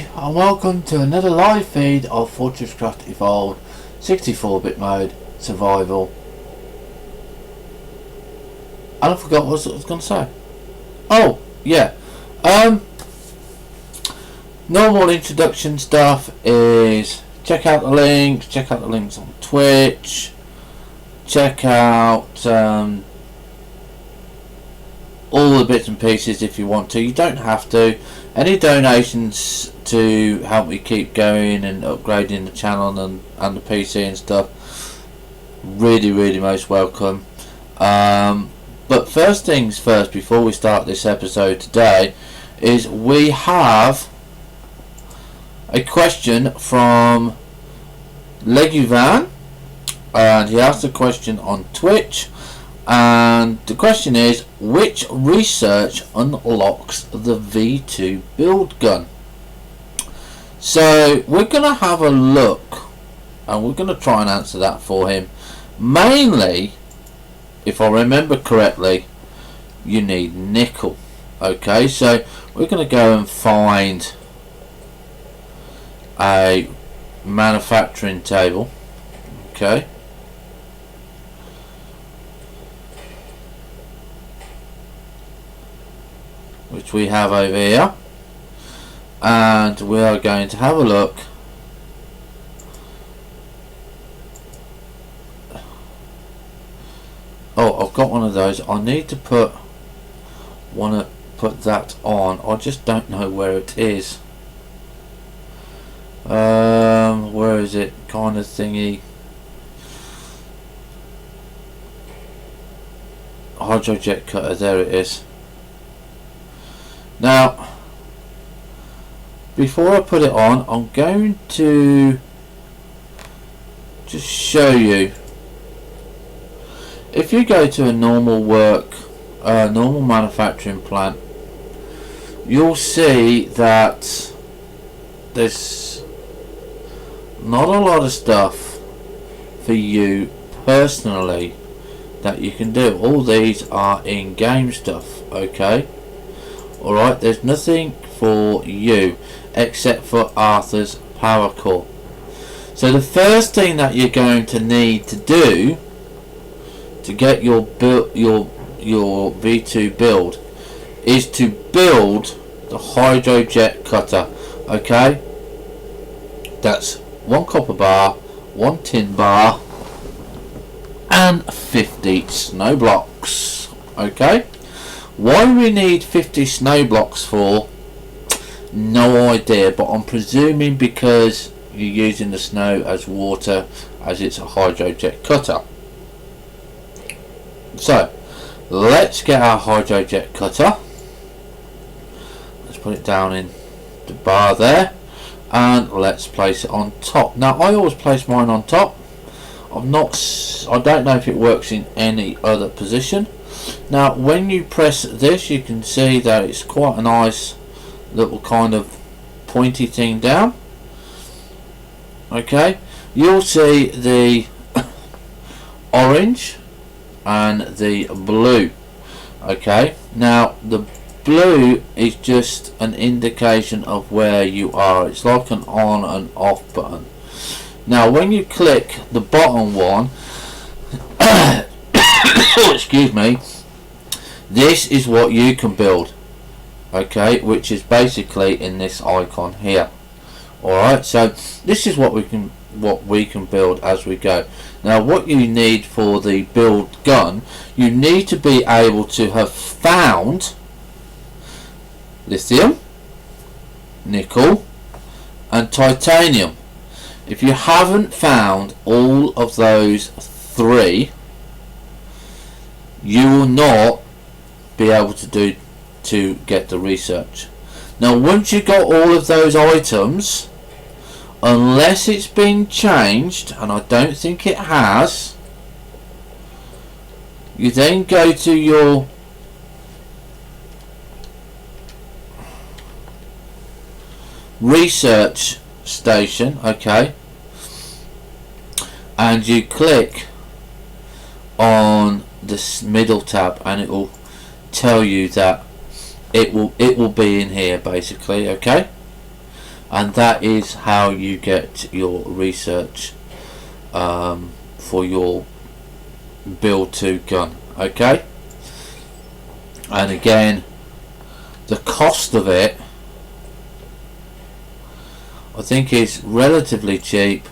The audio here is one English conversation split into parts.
everybody, and welcome to another live feed of FortressCraft Evolved 64-bit mode survival. And I forgot what I was going to say. Oh yeah, normal introduction stuff is check out the links on Twitch, check out all the bits and pieces if you want to. You don't have to. Any donations to help me keep going and upgrading the channel and the PC and stuff, really most welcome. But first things first, before we start this episode today, is we have a question from Leguvan, and he asked a question on Twitch. And the question is, which research unlocks the V2 build gun? So we're going to have a look and we're going to try and answer that for him. Mainly, if I remember correctly, you need nickel. Okay, so we're going to go and find a manufacturing table. Okay. Which we have over here, and we are going to have a look oh, I've got one of those. I need to put that on. I just don't know where it is. Where is it? Kind of thingy. Hydrojet cutter, there it is. Now, before I put it on, I'm going to just show you. If you go to a normal manufacturing plant, you'll see that there's not a lot of stuff for you personally that you can do. All these are in-game stuff, okay? Alright, there's nothing for you except for Arthur's power core. So the first thing that you're going to need to do to get your V2 build is to build the hydrojet cutter. Okay, that's 1 copper bar, 1 tin bar, and 50 snow blocks. Okay. Why we need 50 snow blocks for, no idea, but I'm presuming because you're using the snow as water, as it's a hydrojet cutter. So let's get our hydrojet cutter. Let's put it down in the bar there, and let's place it on top. Now I always place mine on top. I don't know if it works in any other position. Now when you press this, you can see that it's quite a nice little kind of pointy thing down. Okay, you'll see the orange and the blue. Okay, now the blue is just an indication of where you are. It's like an on and off button. Now when you click the bottom one, excuse me, this is what you can build, okay, which is basically in this icon here. Alright, so this is what we can build as we go. Now what you need for the build gun, you need to be able to have found lithium, nickel and titanium. If you haven't found all of those three, you will not be able to get the research. Now once you've got all of those items, unless it's been changed, and I don't think it has, you then go to your research station, okay, and you click on this middle tab and it will tell you that it will be in here basically, okay. and that is how you get your research for your build 2 gun. Okay, and again, the cost of it I think is relatively cheap.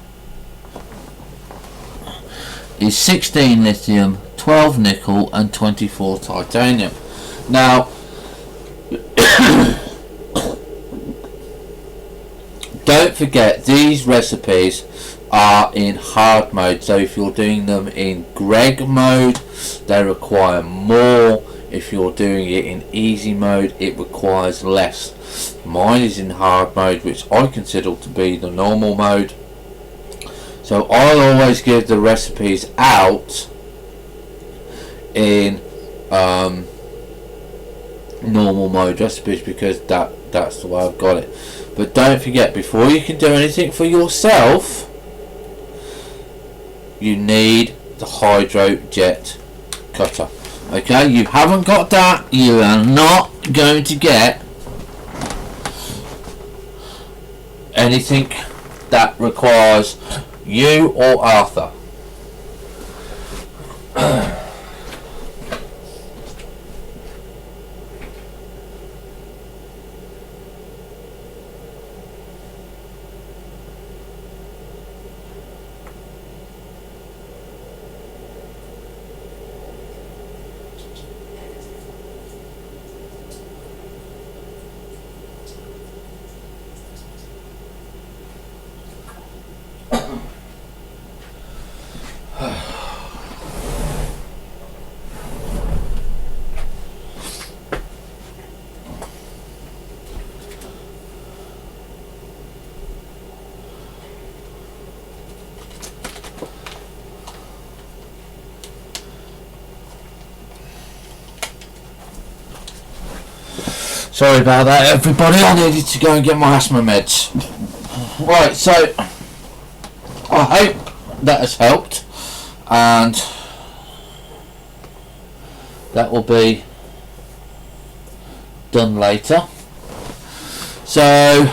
Is 16 lithium, 12 nickel and 24 titanium. Now don't forget, these recipes are in hard mode, so if you're doing them in Greg mode they require more. If you're doing it in easy mode it requires less. Mine is in hard mode, which I consider to be the normal mode, so I'll always give the recipes out in normal mode recipes, because that's the way I've got it. But don't forget, before you can do anything for yourself, you need the hydro jet cutter. Okay, you haven't got that, you are not going to get anything that requires you or Arthur. Sorry about that, everybody. I needed to go and get my asthma meds. Right, so I hope that has helped, and that will be done later. So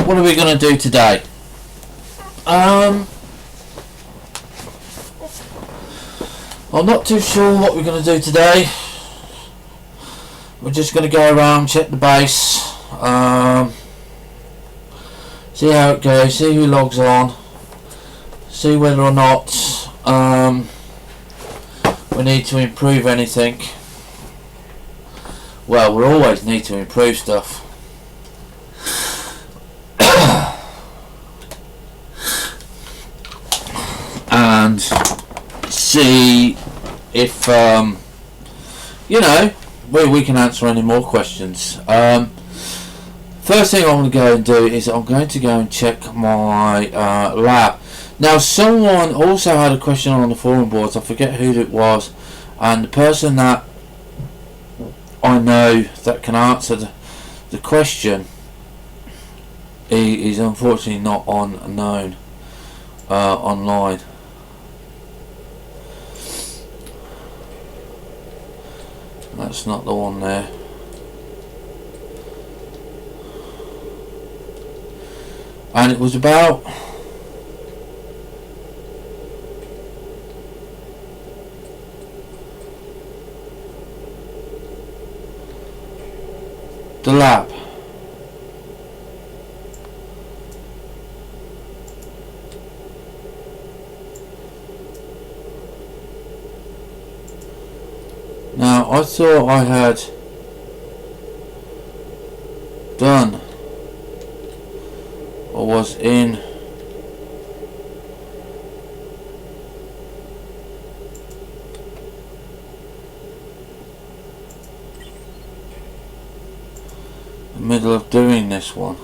what are we going to do today? I'm not too sure what we're going to do today. We're just going to go around, check the base, see how it goes, see who logs on, see whether or not we need to improve anything. Well, we always need to improve stuff. And see if, you know, we can answer any more questions. First thing I'm going to go and do is I'm going to go and check my lab. Now, someone also had a question on the forum boards. I forget who it was, and the person that I know that can answer the question is unfortunately not known online. That's not the one there. And it was about the lab. Now, I thought I had done or was in the middle of doing this one.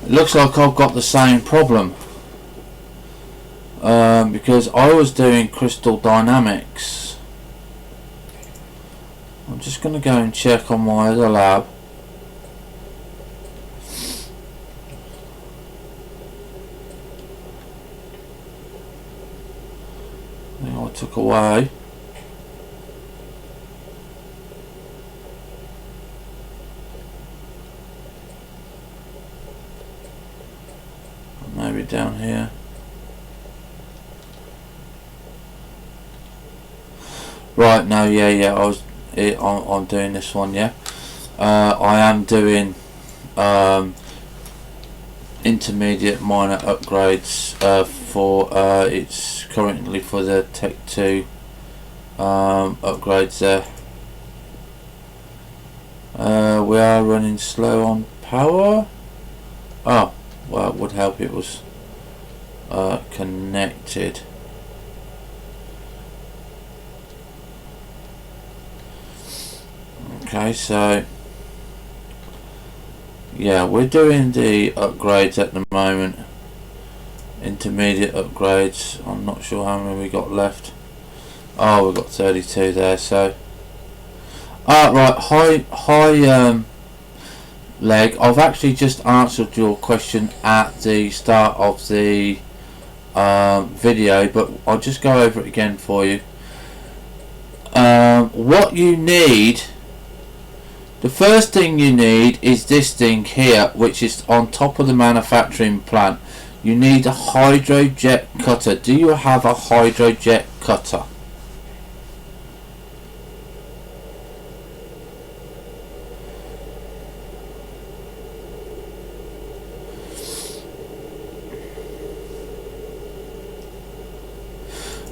It looks like I've got the same problem. because I was doing crystal dynamics. I'm just going to go and check on my other lab. I think I took away. Maybe down here. Right, no, yeah, I'm doing this one, yeah. I am doing intermediate minor upgrades for it's currently for the Tech 2 upgrades there. We are running slow on power. Oh, well, it would help if it was connected. Okay, so yeah, we're doing the upgrades at the moment. Intermediate upgrades. I'm not sure how many we got left. Oh, we've got 32 there. So, right, hi, Leg. I've actually just answered your question at the start of the video, but I'll just go over it again for you. What you need. The first thing you need is this thing here, which is on top of the manufacturing plant. You need a hydrojet cutter. Do you have a hydrojet cutter?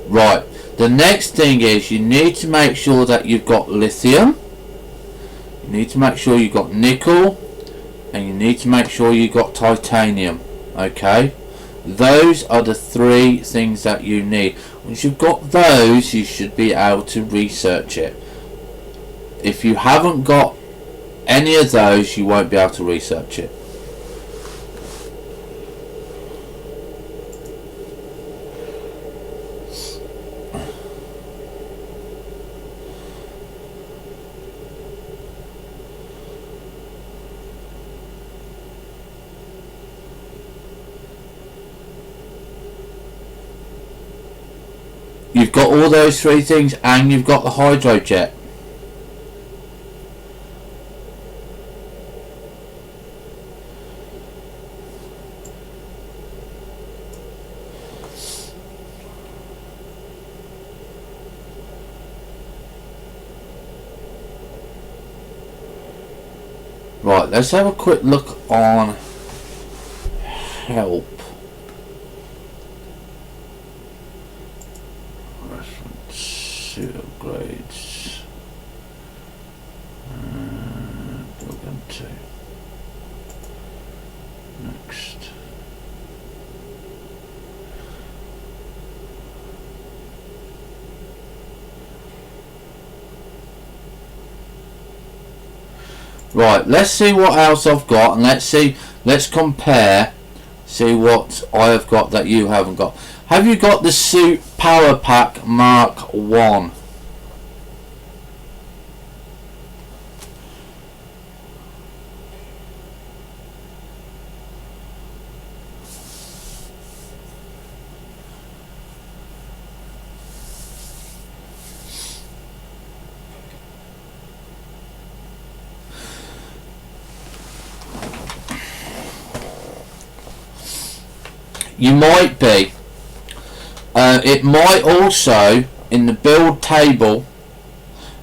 Right. The next thing is you need to make sure that you've got lithium. You need to make sure you've got nickel, and you need to make sure you've got titanium. Okay, those are the three things that you need. Once you've got those, you should be able to research it. If you haven't got any of those, you won't be able to research it. You've got all those three things, and you've got the hydrojet. Right, let's have a quick look on help. Suit upgrades. Program 2. Next. Right, let's see what else I've got, and let's compare, see what I have got that you haven't got. Have you got the suit power pack Mark 1? You might be. It might also, in the build table,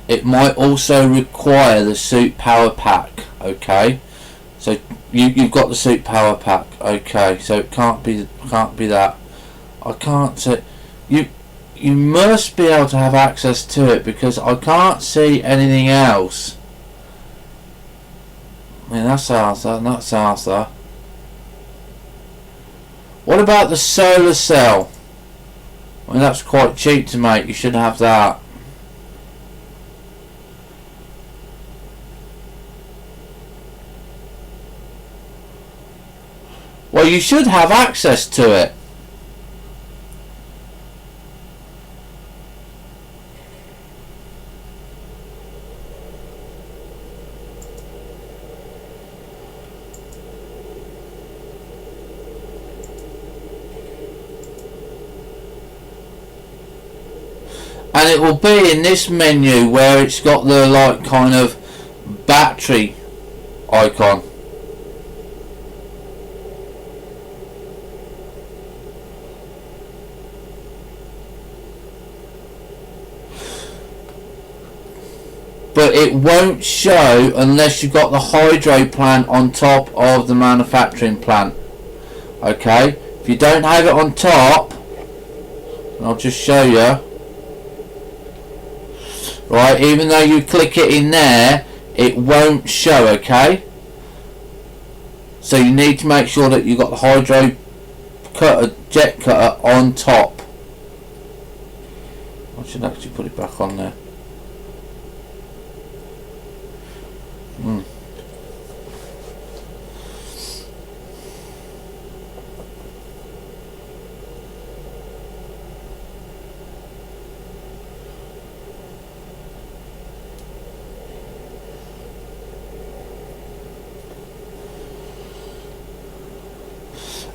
it might also require the suit power pack. Okay, so you've got the suit power pack. Okay, so it can't be that. I can't say you must be able to have access to it, because I can't see anything else. I mean, that's Arthur, and that's Arthur. What about the solar cell? I mean, that's quite cheap to make. You should have that. Well, you should have access to it. and it will be in this menu where it's got the like kind of battery icon. But it won't show unless you've got the hydro plant on top of the manufacturing plant. Okay, if you don't have it on top, I'll just show you. Right, even though you click it in there, it won't show. Okay, so you need to make sure that you've got the hydro cutter, jet cutter on top. I should actually put it back on there.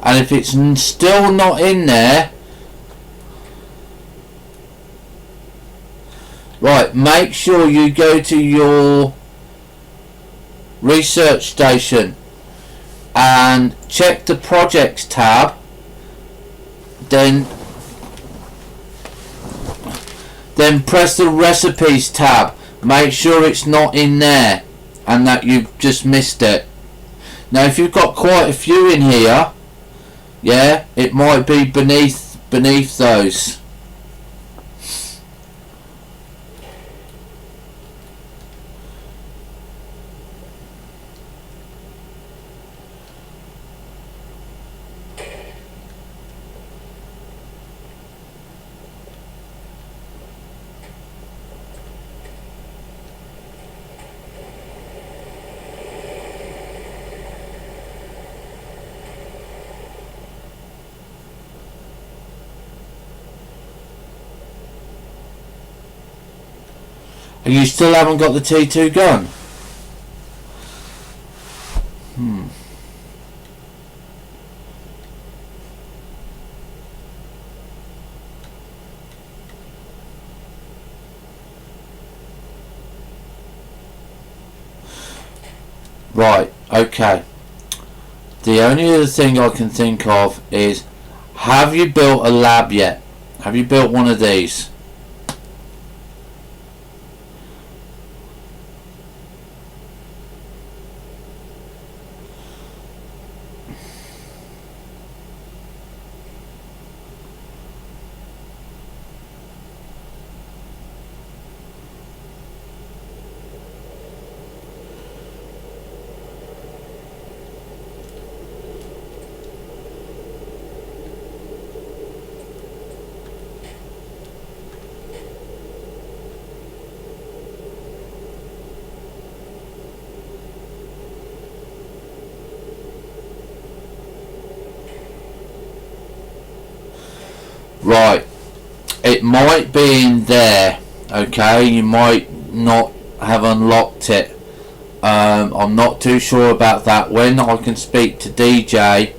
And if it's still not in there, right, make sure you go to your research station and check the projects tab, then press the recipes tab, make sure it's not in there and that you've just missed it. Now if you've got quite a few in here, yeah, it might be beneath those. And you still haven't got the T2 gun? Right, okay. The only other thing I can think of is, have you built a lab yet? Have you built one of these? Right, it might be in there. Okay, you might not have unlocked it. I'm not too sure about that. When I can speak to DJ,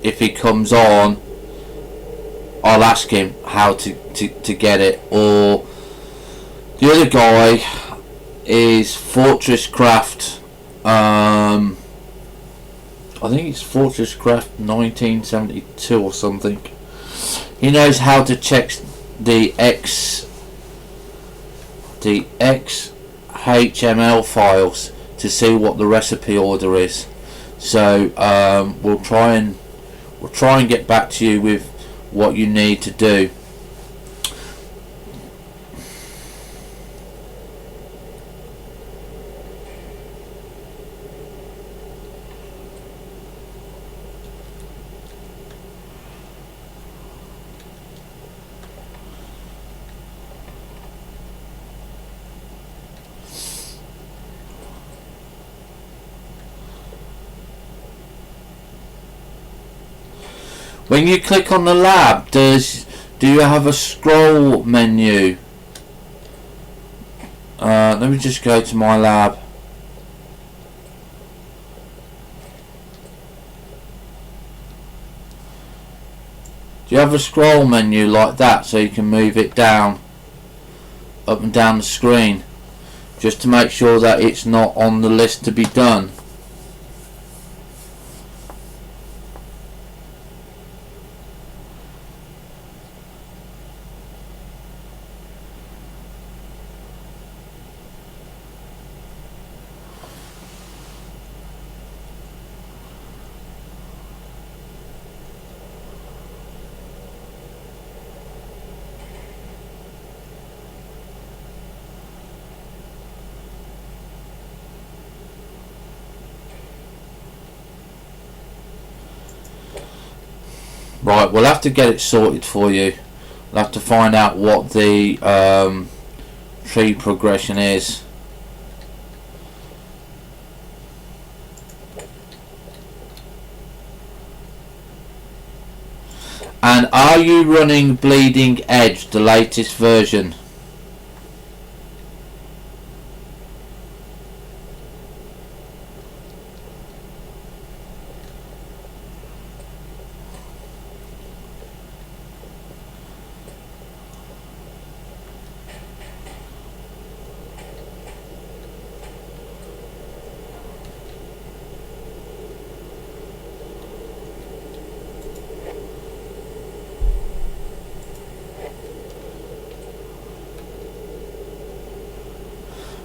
if he comes on, I'll ask him how to get it. Or the other guy is FortressCraft. I think it's FortressCraft 1972 or something. He knows how to check the HML files to see what the recipe order is. So we'll try and get back to you with what you need to do. When you click on the lab, do you have a scroll menu? Let me just go to my lab. Do you have a scroll menu like that so you can move it down, up and down the screen, just to make sure that it's not on the list to be done? Right, we'll have to get it sorted for you. We'll have to find out what the tree progression is. And are you running Bleeding Edge, the latest version?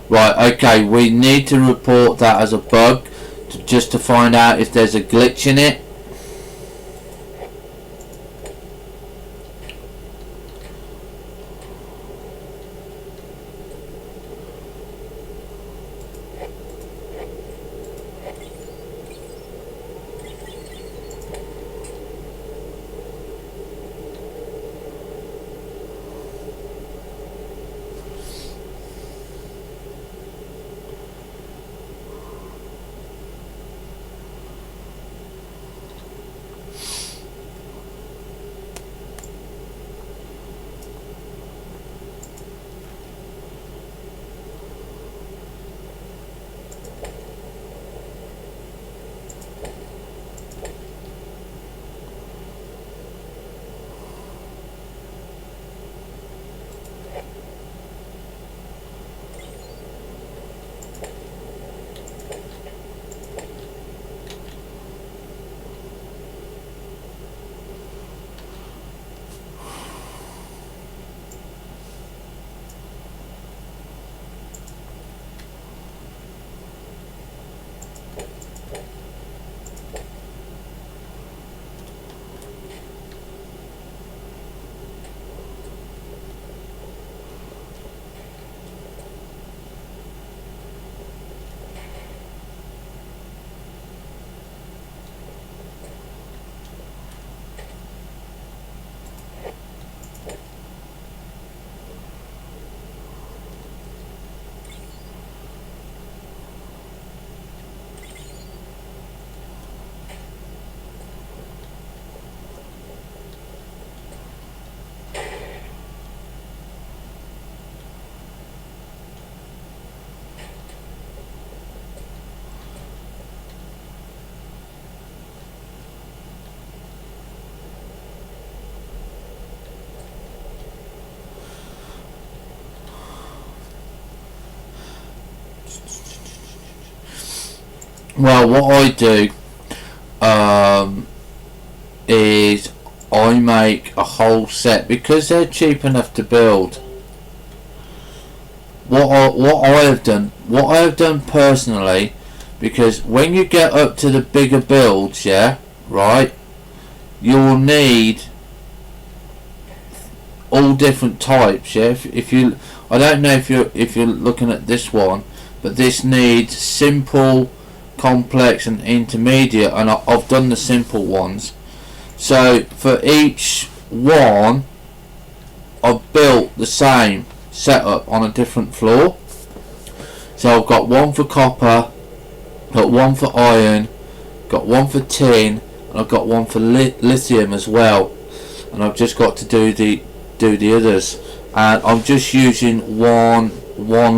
Right, okay, we need to report that as a bug just to find out if there's a glitch in it. Well, what I do is I make a whole set because they're cheap enough to build. What I have done personally, because when you get up to the bigger builds, yeah, right, you'll need all different types, yeah. If you, I don't know if you're looking at this one, but this needs simple, complex, and intermediate, and I've done the simple ones. So for each one, I've built the same setup on a different floor. So I've got one for copper, got one for iron, got one for tin, and I've got one for lithium as well. And I've just got to do the others, and I'm just using one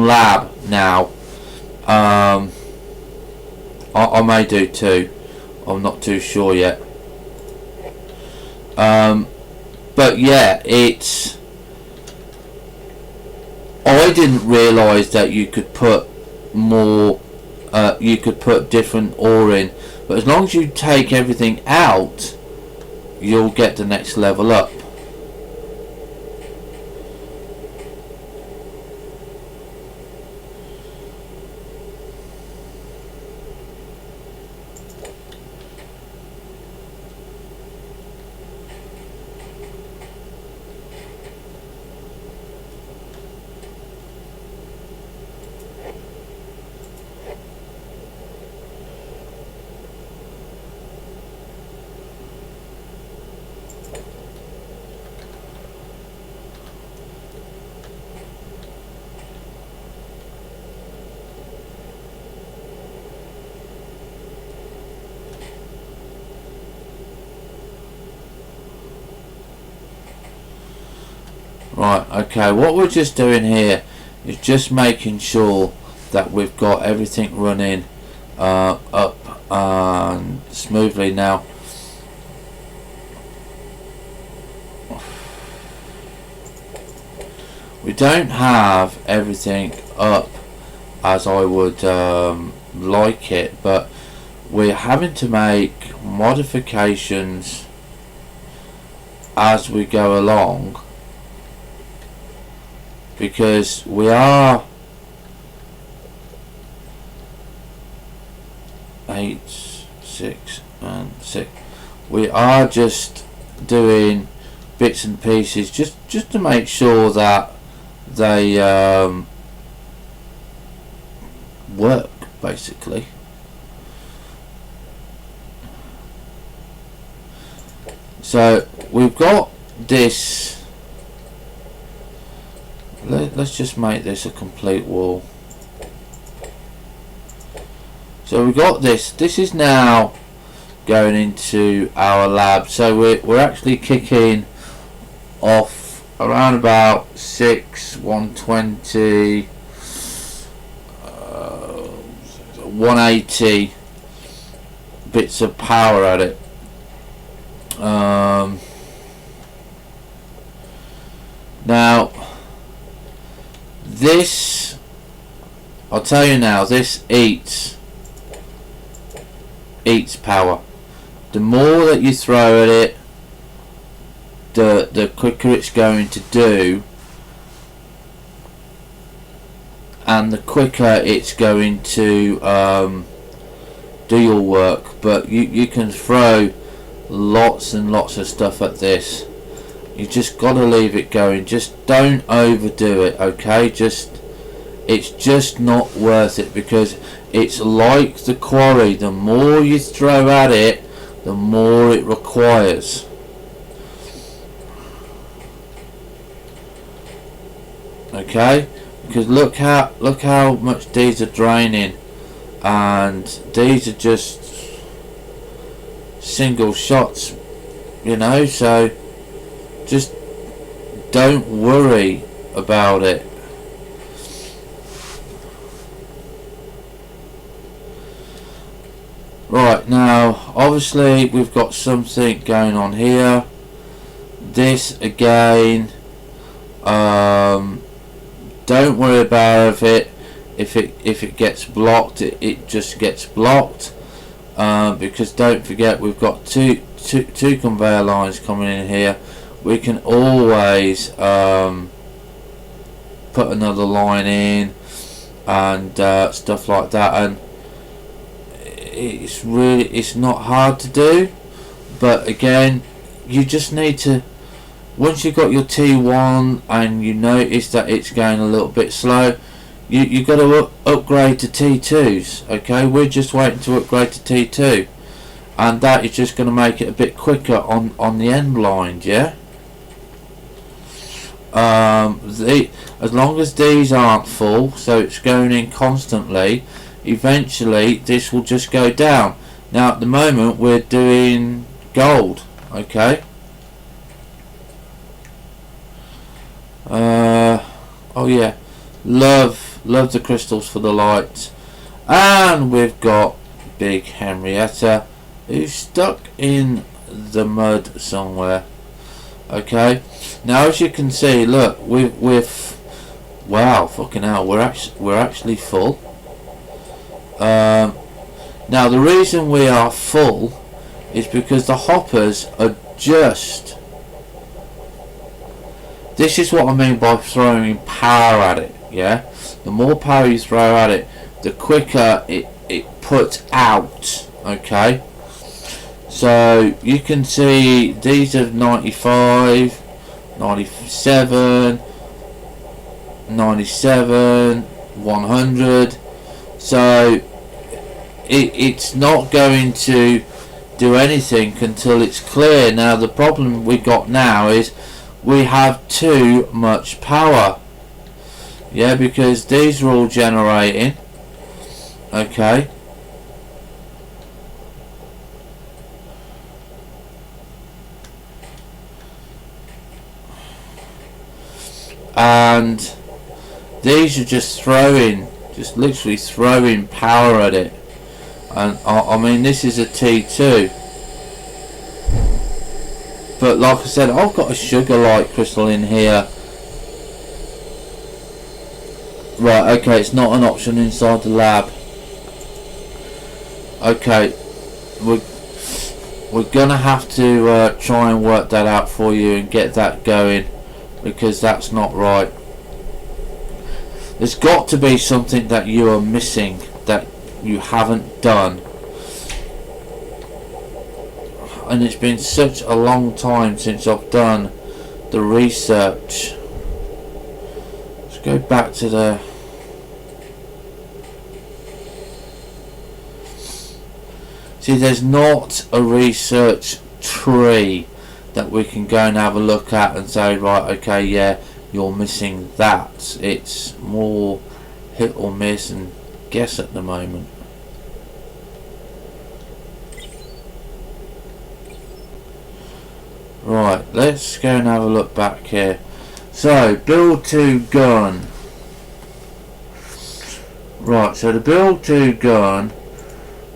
lab now. I may do two. I'm not too sure yet. but yeah, it's, I didn't realise that you could put more, you could put different ore in, but as long as you take everything out, you'll get the next level up. Right, okay, what we're just doing here is just making sure that we've got everything running up and smoothly. Now, we don't have everything up as I would like it, but we're having to make modifications as we go along, because we are 8, 6 and 6. We are just doing bits and pieces just to make sure that they work, basically. So we've got this. Let's just make this a complete wall. So we've got this. This is now going into our lab. So we're actually kicking off around about 120, 180 bits of power at it. Now, this, I'll tell you now, this eats power. The more that you throw at it, the quicker it's going to do, and the quicker it's going to do your work. But you can throw lots and lots of stuff at this. You just got to leave it going. Just don't overdo it, okay? It's just not worth it, because it's like the quarry. The more you throw at it, the more it requires. Okay? Because look how much these are draining, and these are just single shots, you know. So just don't worry about it. Right, now obviously we've got something going on here. This again, don't worry about it. If it gets blocked, it just gets blocked, because don't forget we've got two conveyor lines coming in here. We can always put another line in and stuff like that, and it's not hard to do. But again, you just need to, once you've got your T1 and you notice that it's going a little bit slow, you've got to upgrade to T2s. Okay, we're just waiting to upgrade to T2, and that is just going to make it a bit quicker on the end line. Yeah. As long as these aren't full, so it's going in constantly, eventually this will just go down. Now at the moment we're doing gold. Okay. Oh yeah, love the crystals for the lights. And we've got Big Henrietta, who's stuck in the mud somewhere. Okay, now as you can see, look, we've wow, fucking hell, we're actually full. Now the reason we are full is because the hoppers are just. This is what I mean by throwing power at it. Yeah, the more power you throw at it, the quicker it puts out. Okay, so you can see these are 95, 97, 97, 100. So it's not going to do anything until it's clear. Now the problem we got now is we have too much power. Yeah, because these are all generating. Okay. And these are just literally throwing power at it. And I mean, this is a T2. But like I said, I've got a sugar light crystal in here. Right, okay, it's not an option inside the lab. Okay, we're gonna have to try and work that out for you and get that going, because that's not right. There's got to be something that you are missing that you haven't done. And it's been such a long time since I've done the research. Let's go back to the. See, there's not a research tree that we can go and have a look at and say, right, okay, yeah, you're missing that. It's more hit or miss and guess at the moment. Right, let's go and have a look back here. So, build to gun. Right, so the build to gun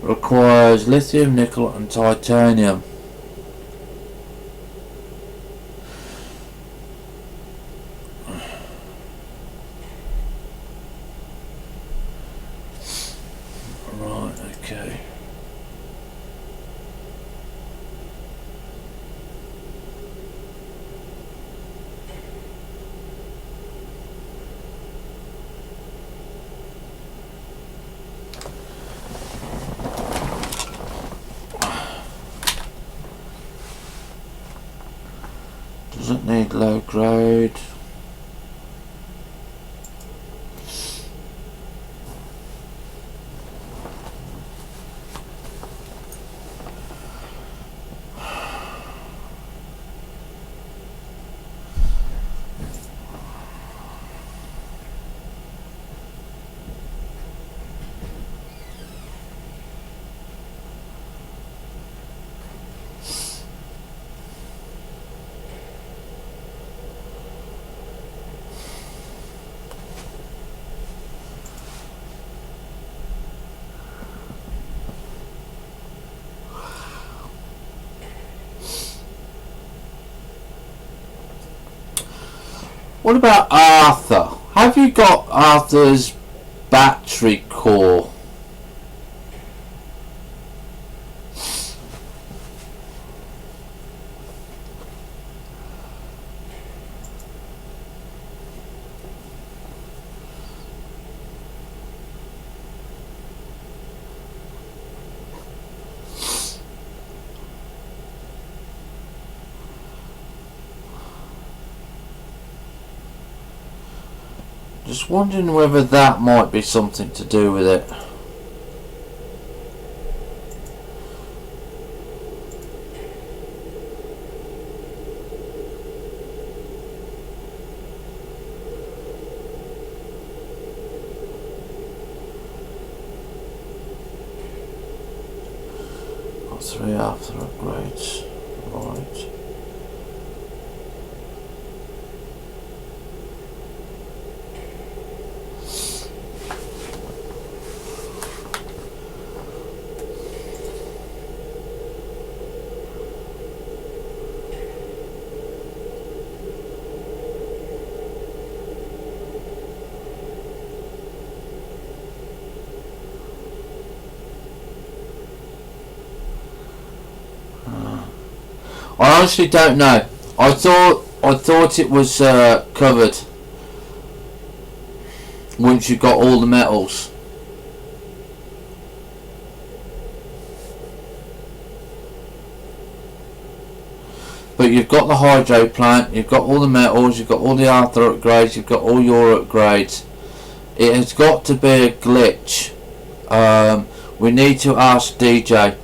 requires lithium, nickel and titanium. Right, okay. Doesn't need low grade. What about Arthur? Have you got Arthur's battery core? Just wondering whether that might be something to do with it. Got 3 after upgrades. Right. I honestly don't know. I thought it was covered once you got all the metals. But you've got the hydro plant, you've got all the metals, you've got all the Arthur upgrades, you've got all your upgrades. It has got to be a glitch. We need to ask DJ.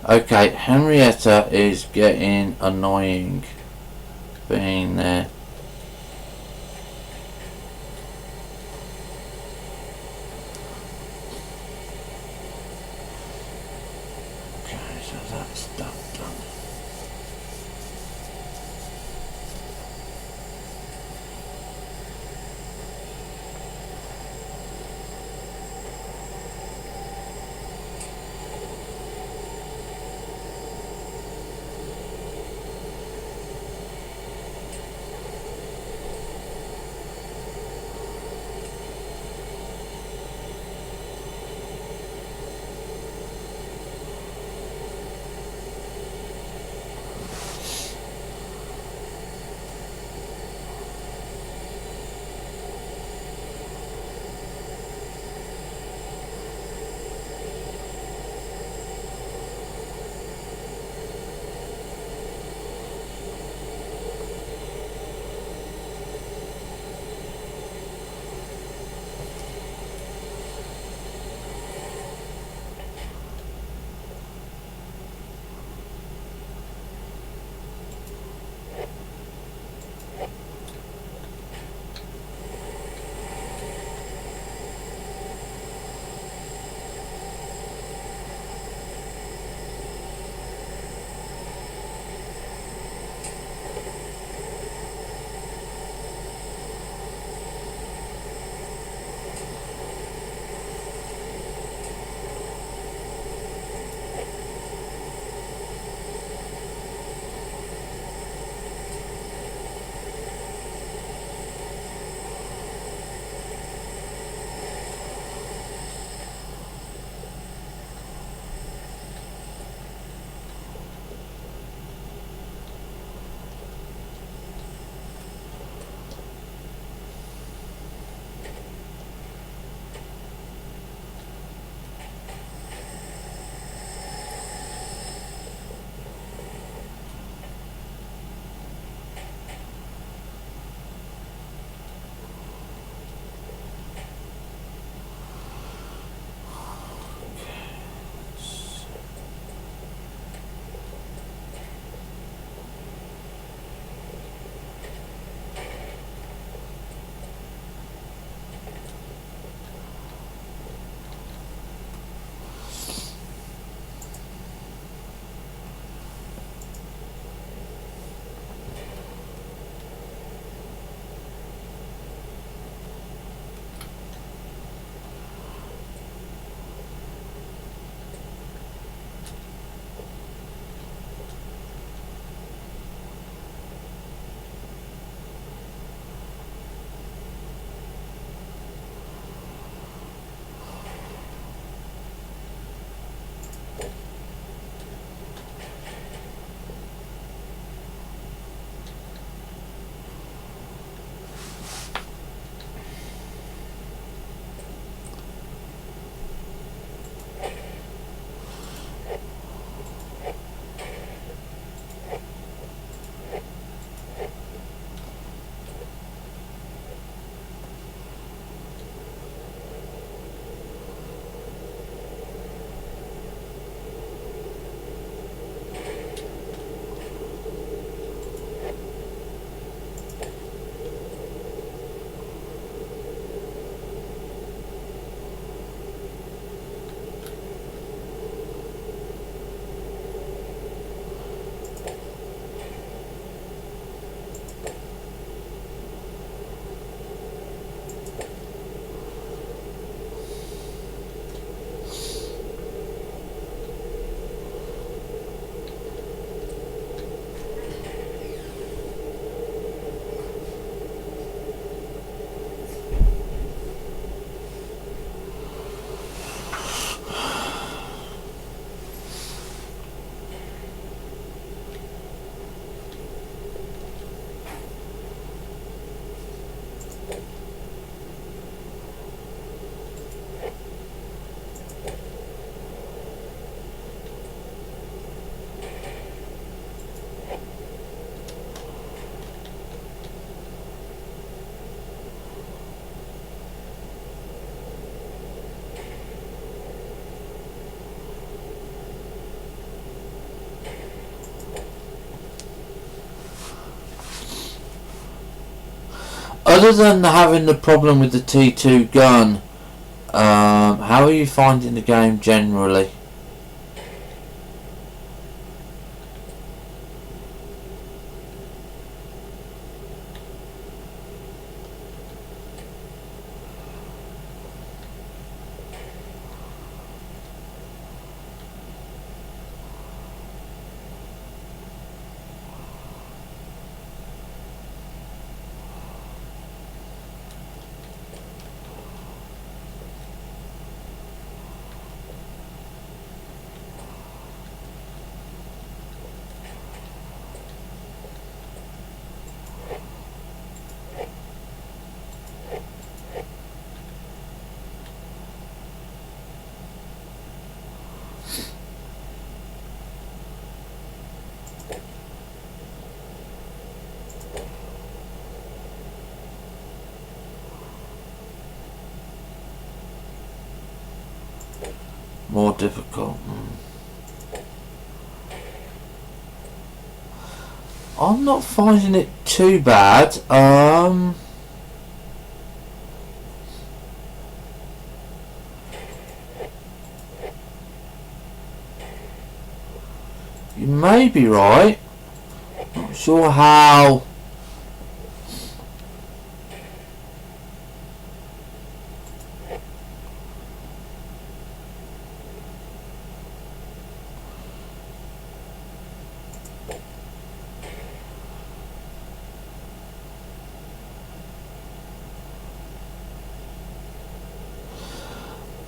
Okay, Henrietta is getting annoying being there. Okay, so that's done. other than having the problem with the T2 gun, how are you finding the game generally? More difficult. I'm not finding it too bad. You may be right. Not sure how.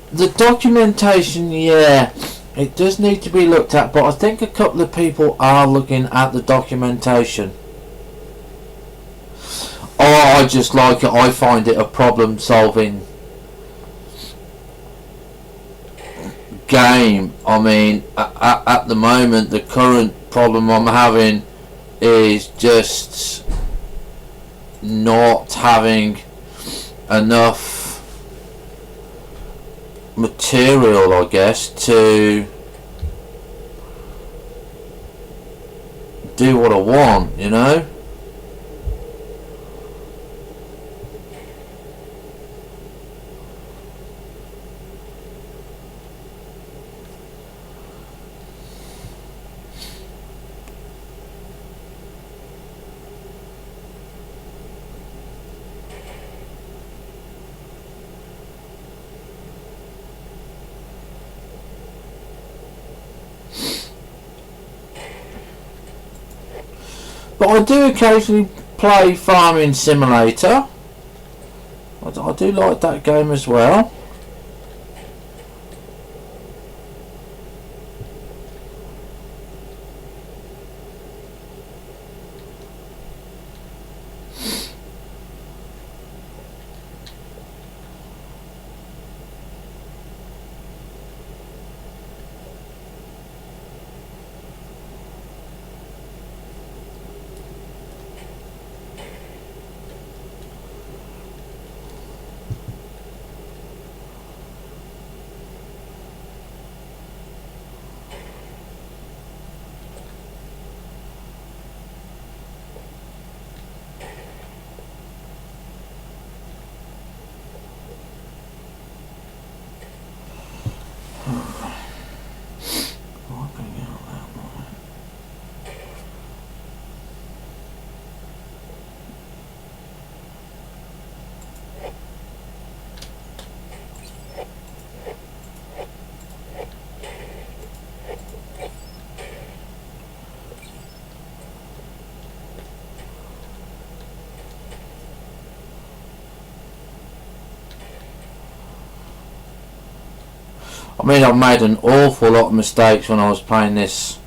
The documentation, yeah, it does need to be looked at, but I think a couple of people are looking at the documentation. Oh, I just like it. I find it a problem solving game. I mean, at the moment, the current problem I'm having is just not having enough material, I guess, to do what I want, you know? But I do occasionally play Farming Simulator. I do like that game as well. I mean, I've made an awful lot of mistakes when I was playing this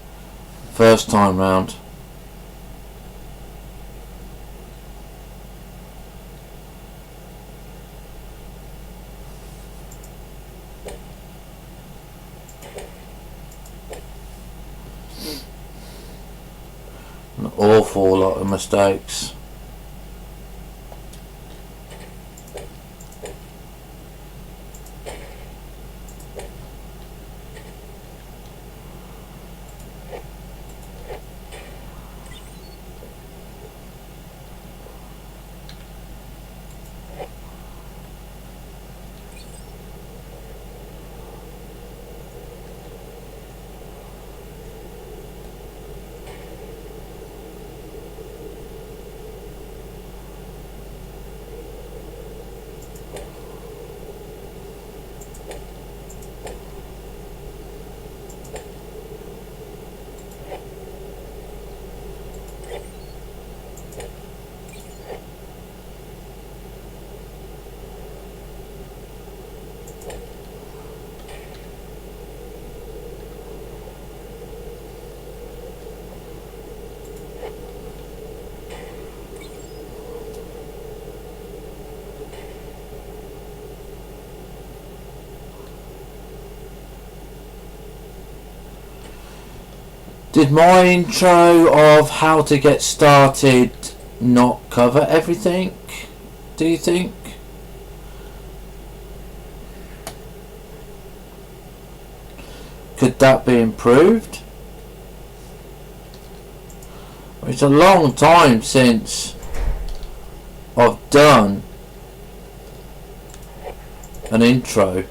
first time round. An awful lot of mistakes. Did my intro of how to get started not cover everything, do you think? Could that be improved? It's a long time since I've done an intro.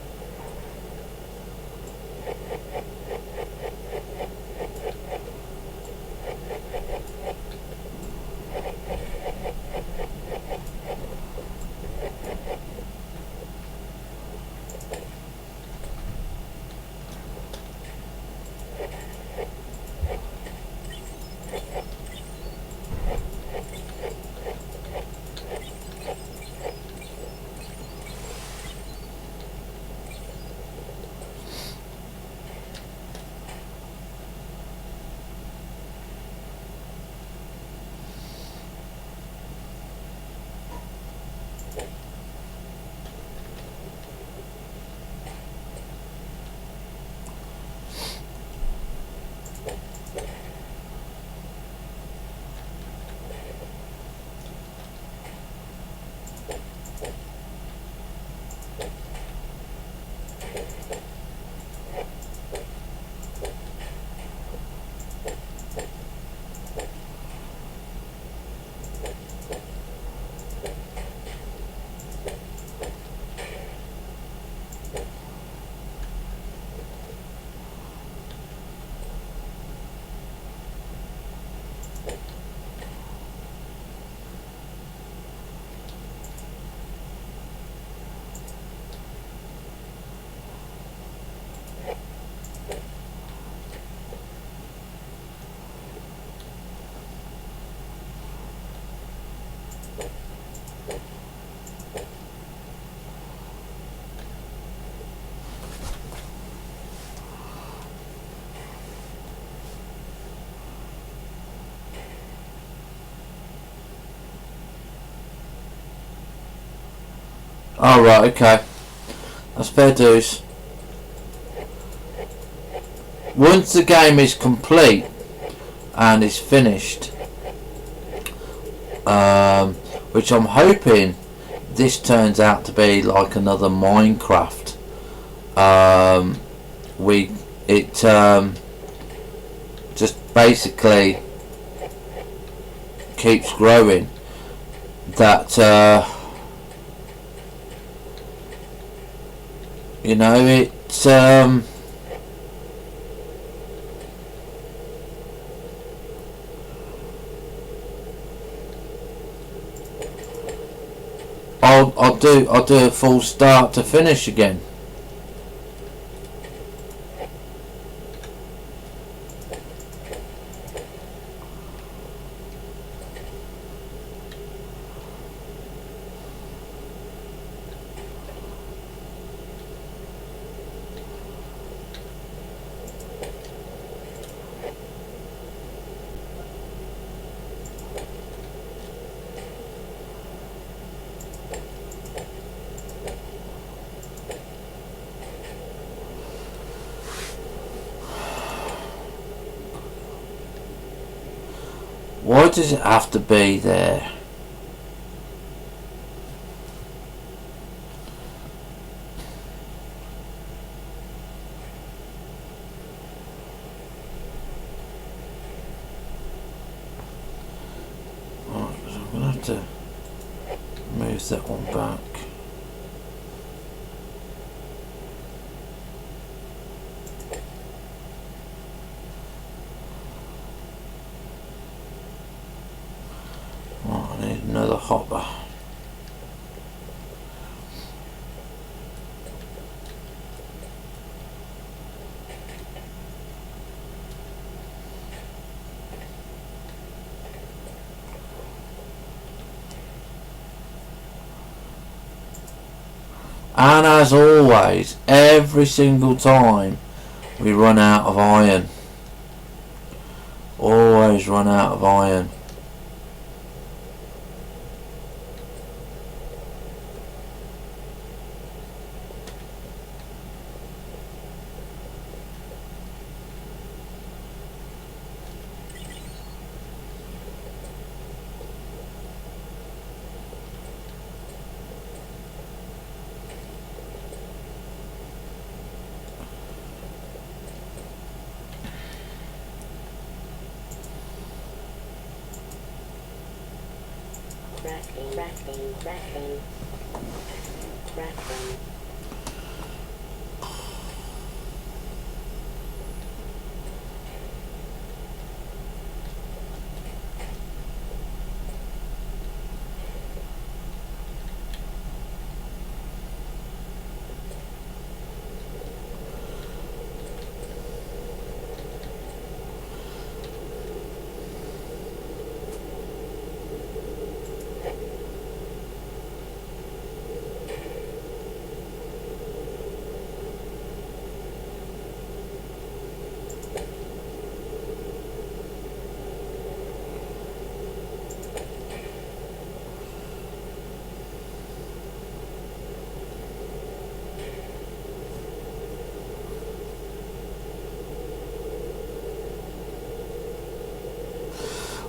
Oh right, okay. That's fair dues. Once the game is complete and is finished, which I'm hoping this turns out to be like another Minecraft. Just basically keeps growing. That you know, it's I'll do a full start to finish again. Why does it have to be there? Right, so I'm going to have to move that one back. I need another hopper. And as always, every single time we run out of iron. Always run out of iron.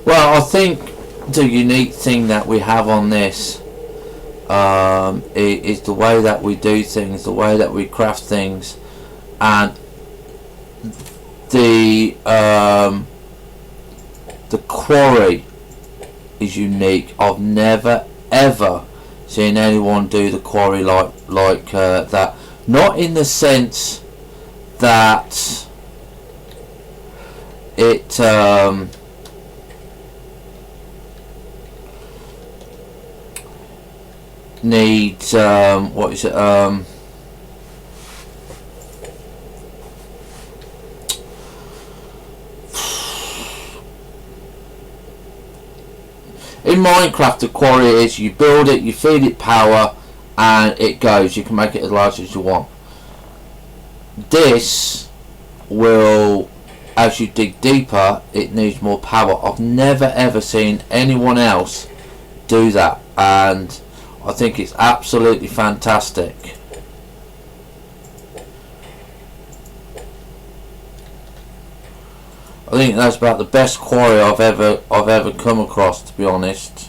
Well, I think the unique thing that we have on this is the way that we do things, the way that we craft things, and the quarry is unique. I've never ever seen anyone do the quarry like that. Not in the sense that it needs what is it in Minecraft. The quarry is you build it, you feed it power, and it goes. You can make it as large as you want. This will, as you dig deeper, it needs more power. I've never ever seen anyone else do that, and I think it's absolutely fantastic. I think that's about the best quarry I've ever come across, to be honest.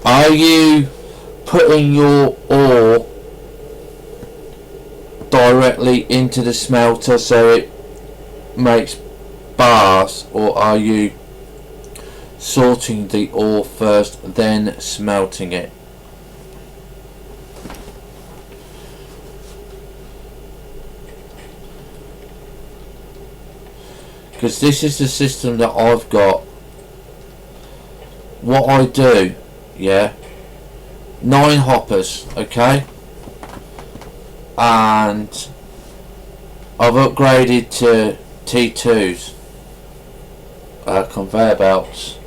Are you putting your ore directly into the smelter so it makes bars, or are you sorting the ore first then smelting it? Because this is the system that I've got. What I do, yeah, 9 hoppers, okay, and I've upgraded to T2s, conveyor belts,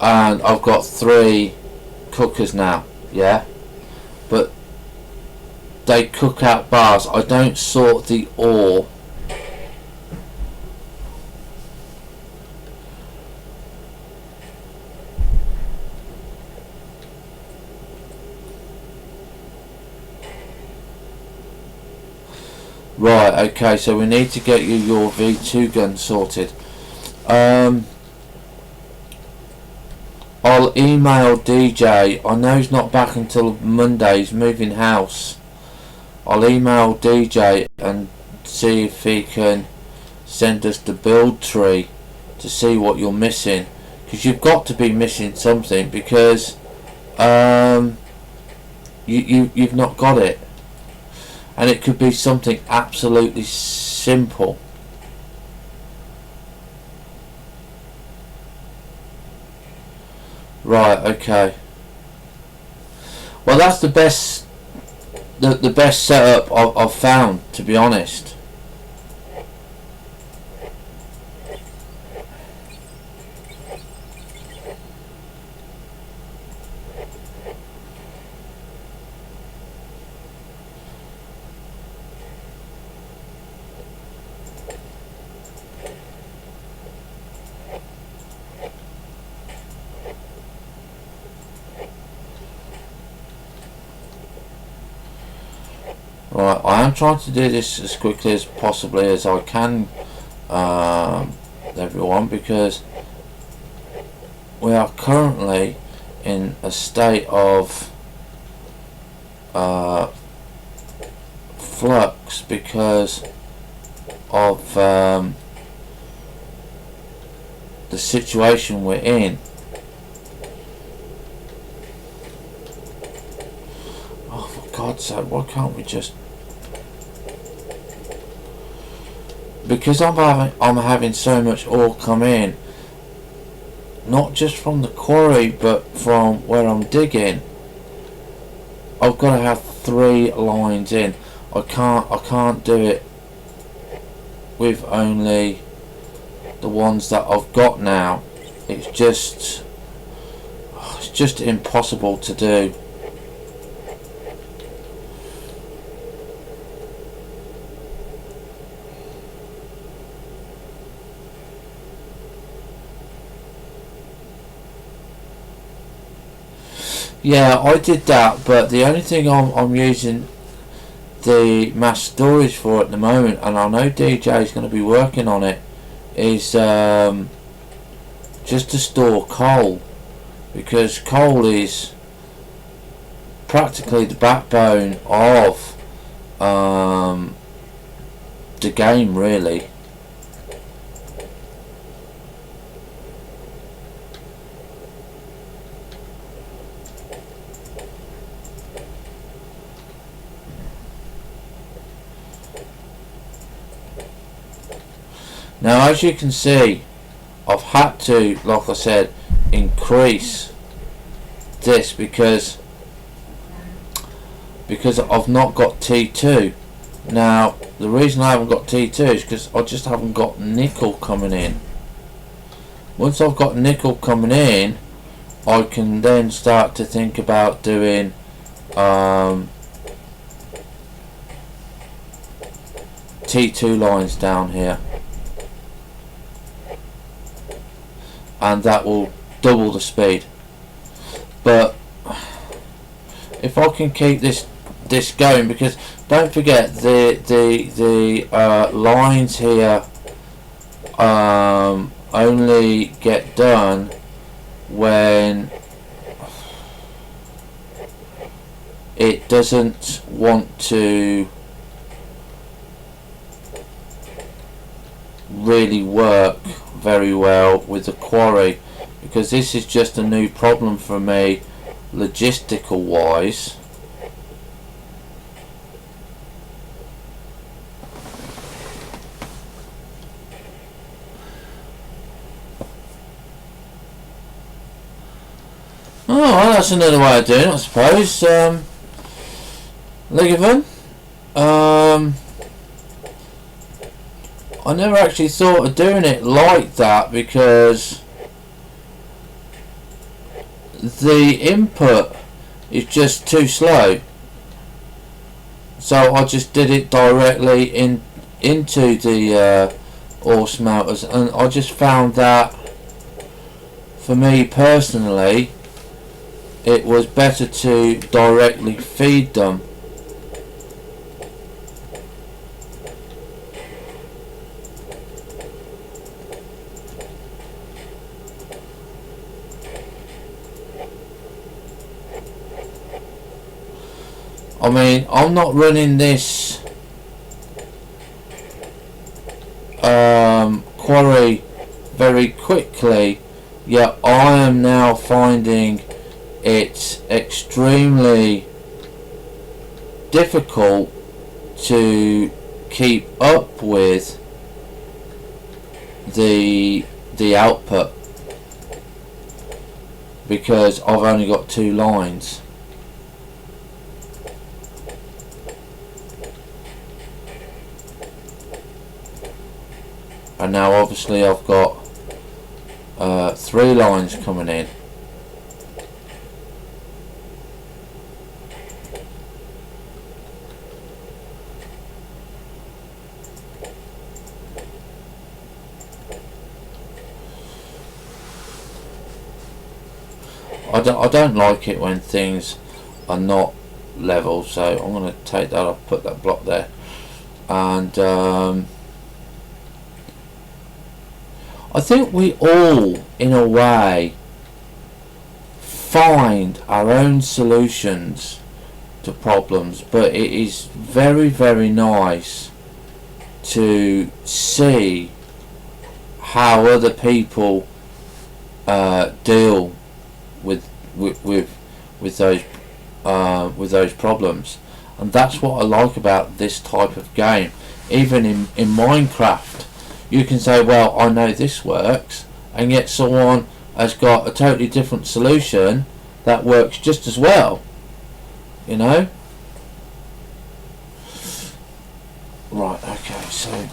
and I've got 3 cookers now, yeah, but they cook out bars. I don't sort the ore. Right, okay, so we need to get you your V2 gun sorted. I'll email DJ. I know he's not back until Monday. He's moving house. I'll email DJ and see if he can send us the build tree to see what you're missing, because you've got to be missing something, because you've not got it, and it could be something absolutely simple. Right, okay. Well, that's the best setup I've found, to be honest. Right, I am trying to do this as quickly as possibly as I can, everyone, because we are currently in a state of flux because of the situation we're in. Oh, for God's sake, why can't we just... Because I'm having so much ore come in, not just from the quarry but from where I'm digging. I've got to have 3 lines in. I can't do it with only the ones that I've got now. It's just impossible to do. Yeah, I did that, but the only thing I'm using the mass storage for at the moment, and I know DJ is going to be working on it, is just to store coal, because coal is practically the backbone of the game, really. Now, as you can see, I've had to, like I said, increase this because I've not got T2. Now, the reason I haven't got T2 is because I just haven't got nickel coming in. Once I've got nickel coming in, I can then start to think about doing T2 lines down here. And that will double the speed. But if I can keep this going, because don't forget the lines here only get done when it doesn't want to really work very well with the quarry, because this is just a new problem for me logistical wise. Oh, well, that's another way of doing it, I suppose. Ligavin. I never actually thought of doing it like that, because the input is just too slow. So I just did it directly into the ore smelters, and I just found that for me personally it was better to directly feed them. I mean, I'm not running this quarry very quickly, yet I am now finding it extremely difficult to keep up with the output, because I've only got 2 lines. And now obviously I've got 3 lines coming in. I don't like it when things are not level, so I'm going to take that off, put that block there, and I think we all, in a way, find our own solutions to problems, but it is very, very nice to see how other people deal with those problems, and that's what I like about this type of game. Even in Minecraft, you can say, well, I know this works, and yet someone has got a totally different solution that works just as well, you know. Right, okay, so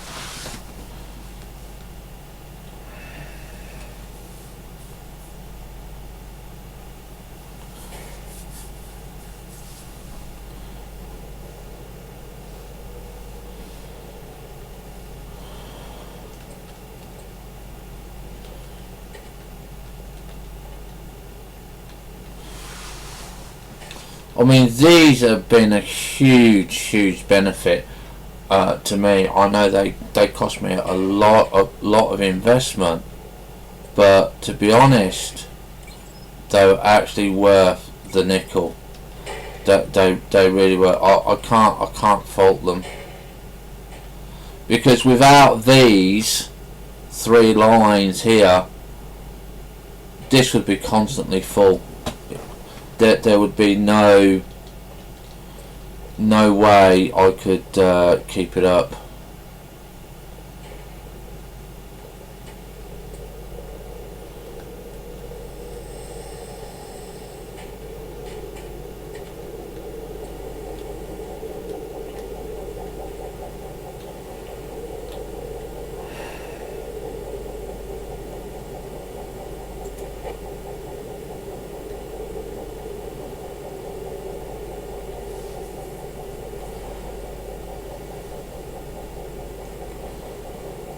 I mean, these have been a huge benefit to me. I know they cost me a lot of investment, but to be honest, they're actually worth the nickel. They really were. I can't fault them, because without these 3 lines here, this would be constantly full. There would be no way I could keep it up.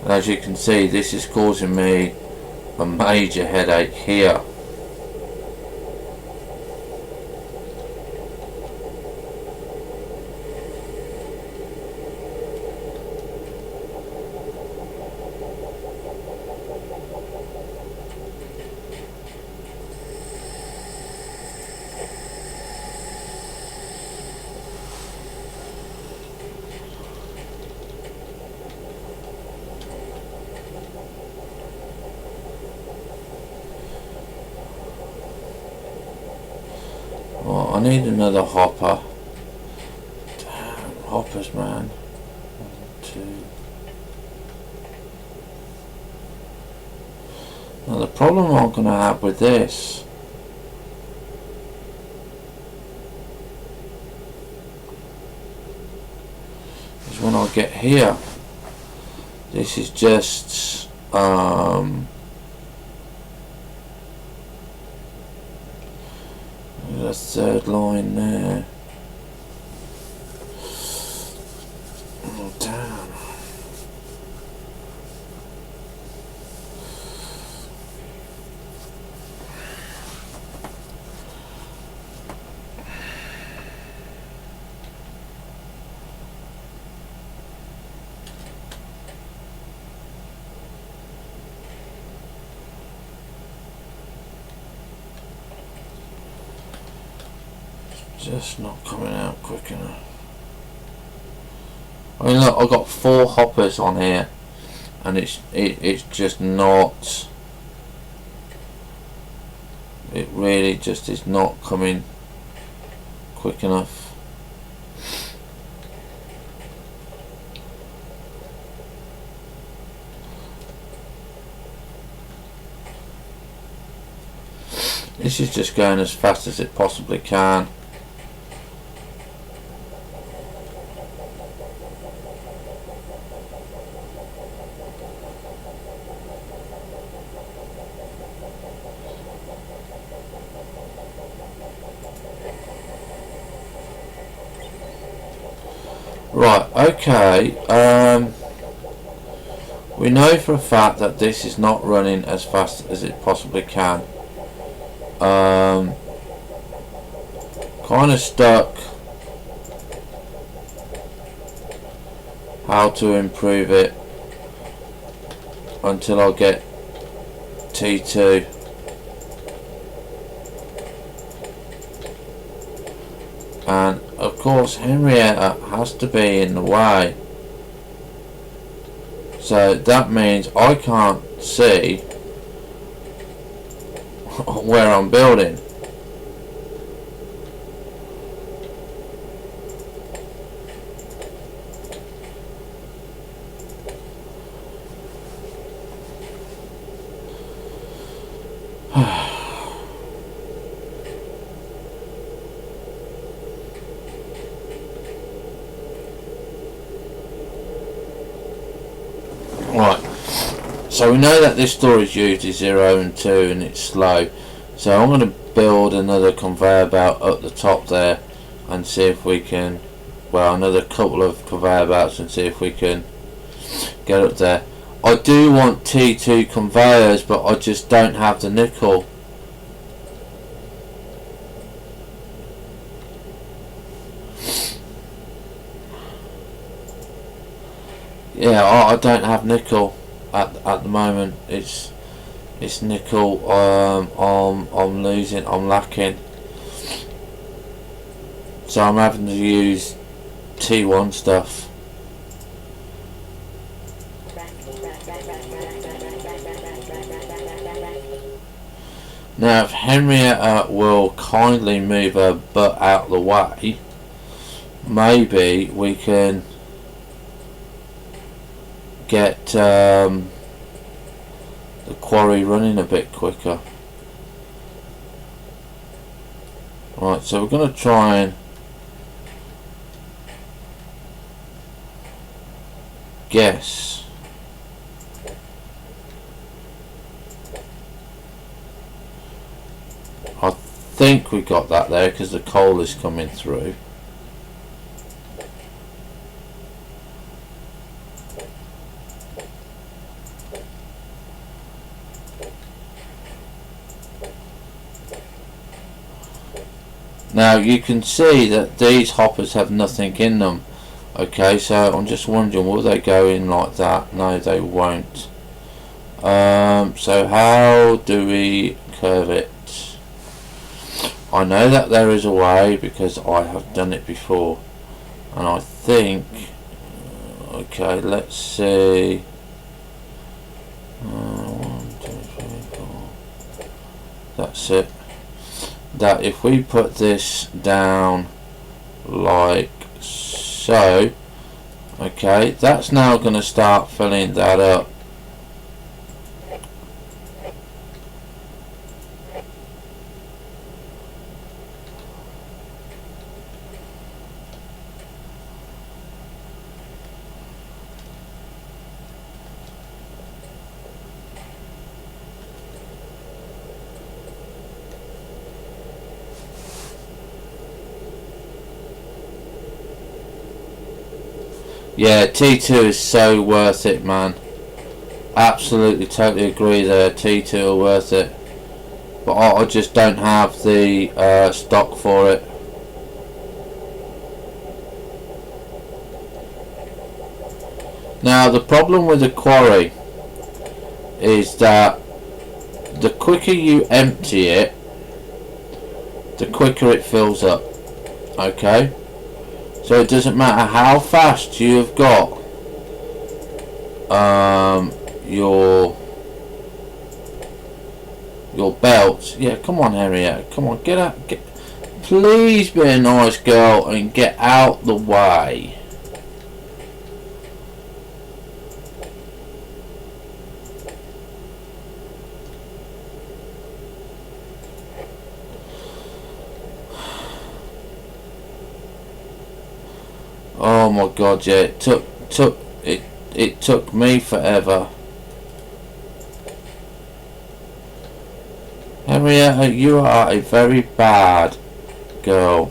And as you can see, this is causing me a major headache here. Well, I need another hopper. Damn, hoppers, man. 1, 2. Now the problem I'm going to have with this is when I get here, this is just the 3rd line there. just not coming out quick enough. I mean, look, I've got 4 hoppers on here, and it's just not. It really just is not coming quick enough. This is just going as fast as it possibly can. Right, okay, we know for a fact that this is not running as fast as it possibly can. Kind of stuck how to improve it until I get T2. And of course Henrietta has to be in the way, so that means I can't see where I'm building. Right, so we know that this storage unit is 0 and 2 and it's slow, so I'm going to build another conveyor belt up the top there and see if we can, well, another couple of conveyor belts and see if we can get up there. I do want T2 conveyors, but I just don't have the nickel. Yeah, I don't have nickel at the moment. It's nickel. I'm losing. I'm lacking. So I'm having to use T1 stuff. Now, if Henrietta will kindly move her butt out of the way, maybe we can get the quarry running a bit quicker. Right, so we're going to try and guess. I think we got that there because the coal is coming through. Now you can see that these hoppers have nothing in them. Okay, so I'm just wondering, will they go in like that? No, they won't. So how do we curve it? I know that there is a way because I have done it before, and I think, okay, let's see. 1, 2, 3, 4. That's it. That if we put this down like so, okay, that's now going to start filling that up. Yeah, T2 is so worth it, man. Absolutely, totally agree there. T2 are worth it. But I just don't have the stock for it. Now, the problem with the quarry is that the quicker you empty it, the quicker it fills up. Okay, so it doesn't matter how fast you've got your belts. Yeah, come on, Henrietta, come on, get out, please be a nice girl and get out the way. Oh my god, yeah, it took me forever. Henrietta, you are a very bad girl.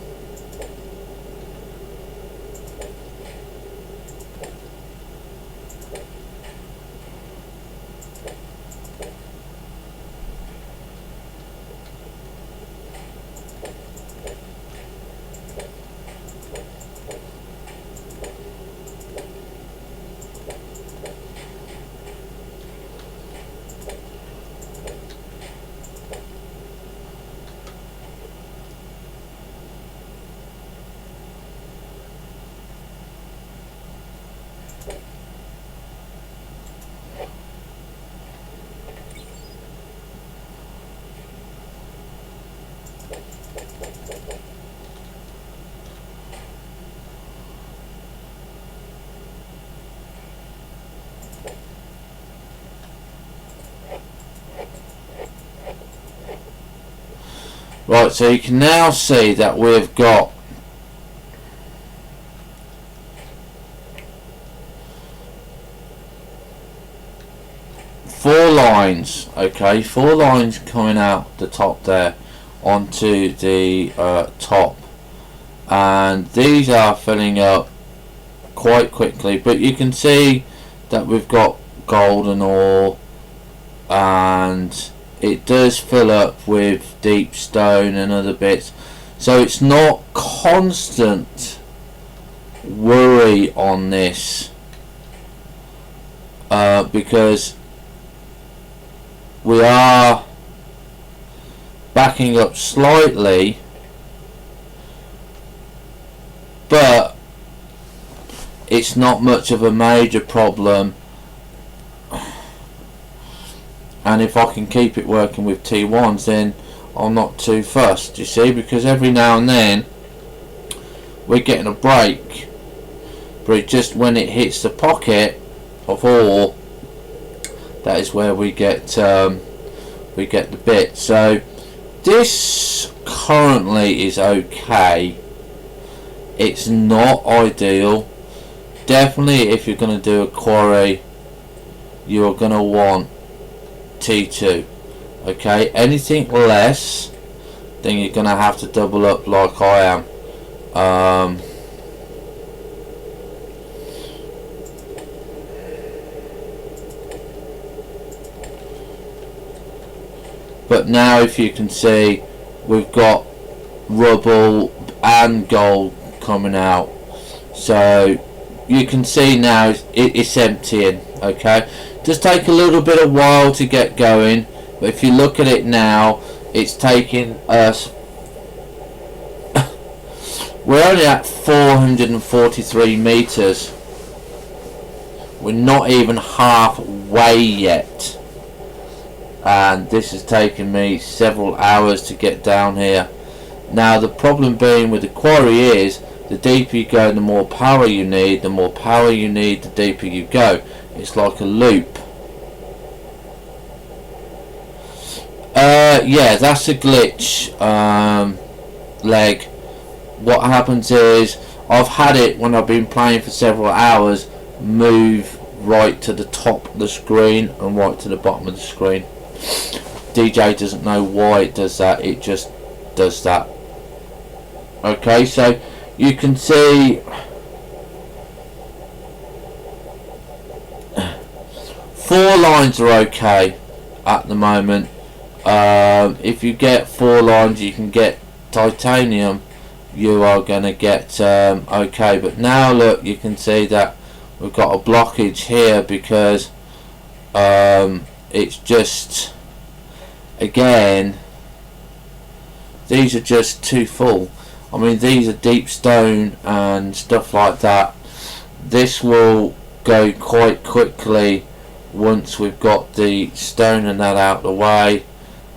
Right, so you can now see that we've got four lines, okay, four lines coming out the top there onto the top, and these are filling up quite quickly, but you can see that we've got golden ore, and it does fill up with deep stone and other bits, so it's not constant worry on this, because we are backing up slightly, but it's not much of a major problem. And if I can keep it working with T1s, then I'm not too fussed, you see, because every now and then we're getting a break, but it just when it hits the pocket of ore, that is where we get the bit. So this currently is okay. It's not ideal. Definitely, if you're going to do a quarry, you're going to want T2. Okay, anything less, then you're going to have to double up like I am. But now, if you can see, we've got rubble and gold coming out, so you can see now it's emptying. Okay, does take a little bit of while to get going, but if you look at it now, it's taking us we're only at 443 meters. We're not even halfway yet, and this has taken me several hours to get down here. Now the problem being with the quarry is, the deeper you go, the more power you need. The more power you need, the deeper you go. It's like a loop. Yeah, that's a glitch leg. What happens is, I've had it when I've been playing for several hours, move right to the top of the screen and right to the bottom of the screen. DJ doesn't know why it does that, it just does that. Okay, so you can see 4 lines are okay at the moment. If you get 4 lines, you can get titanium, you are going to get okay. But now look, you can see that we've got a blockage here because it's just, again, these are just too full. I mean, these are deep stone and stuff like that. This will go quite quickly once we've got the stone and that out of the way,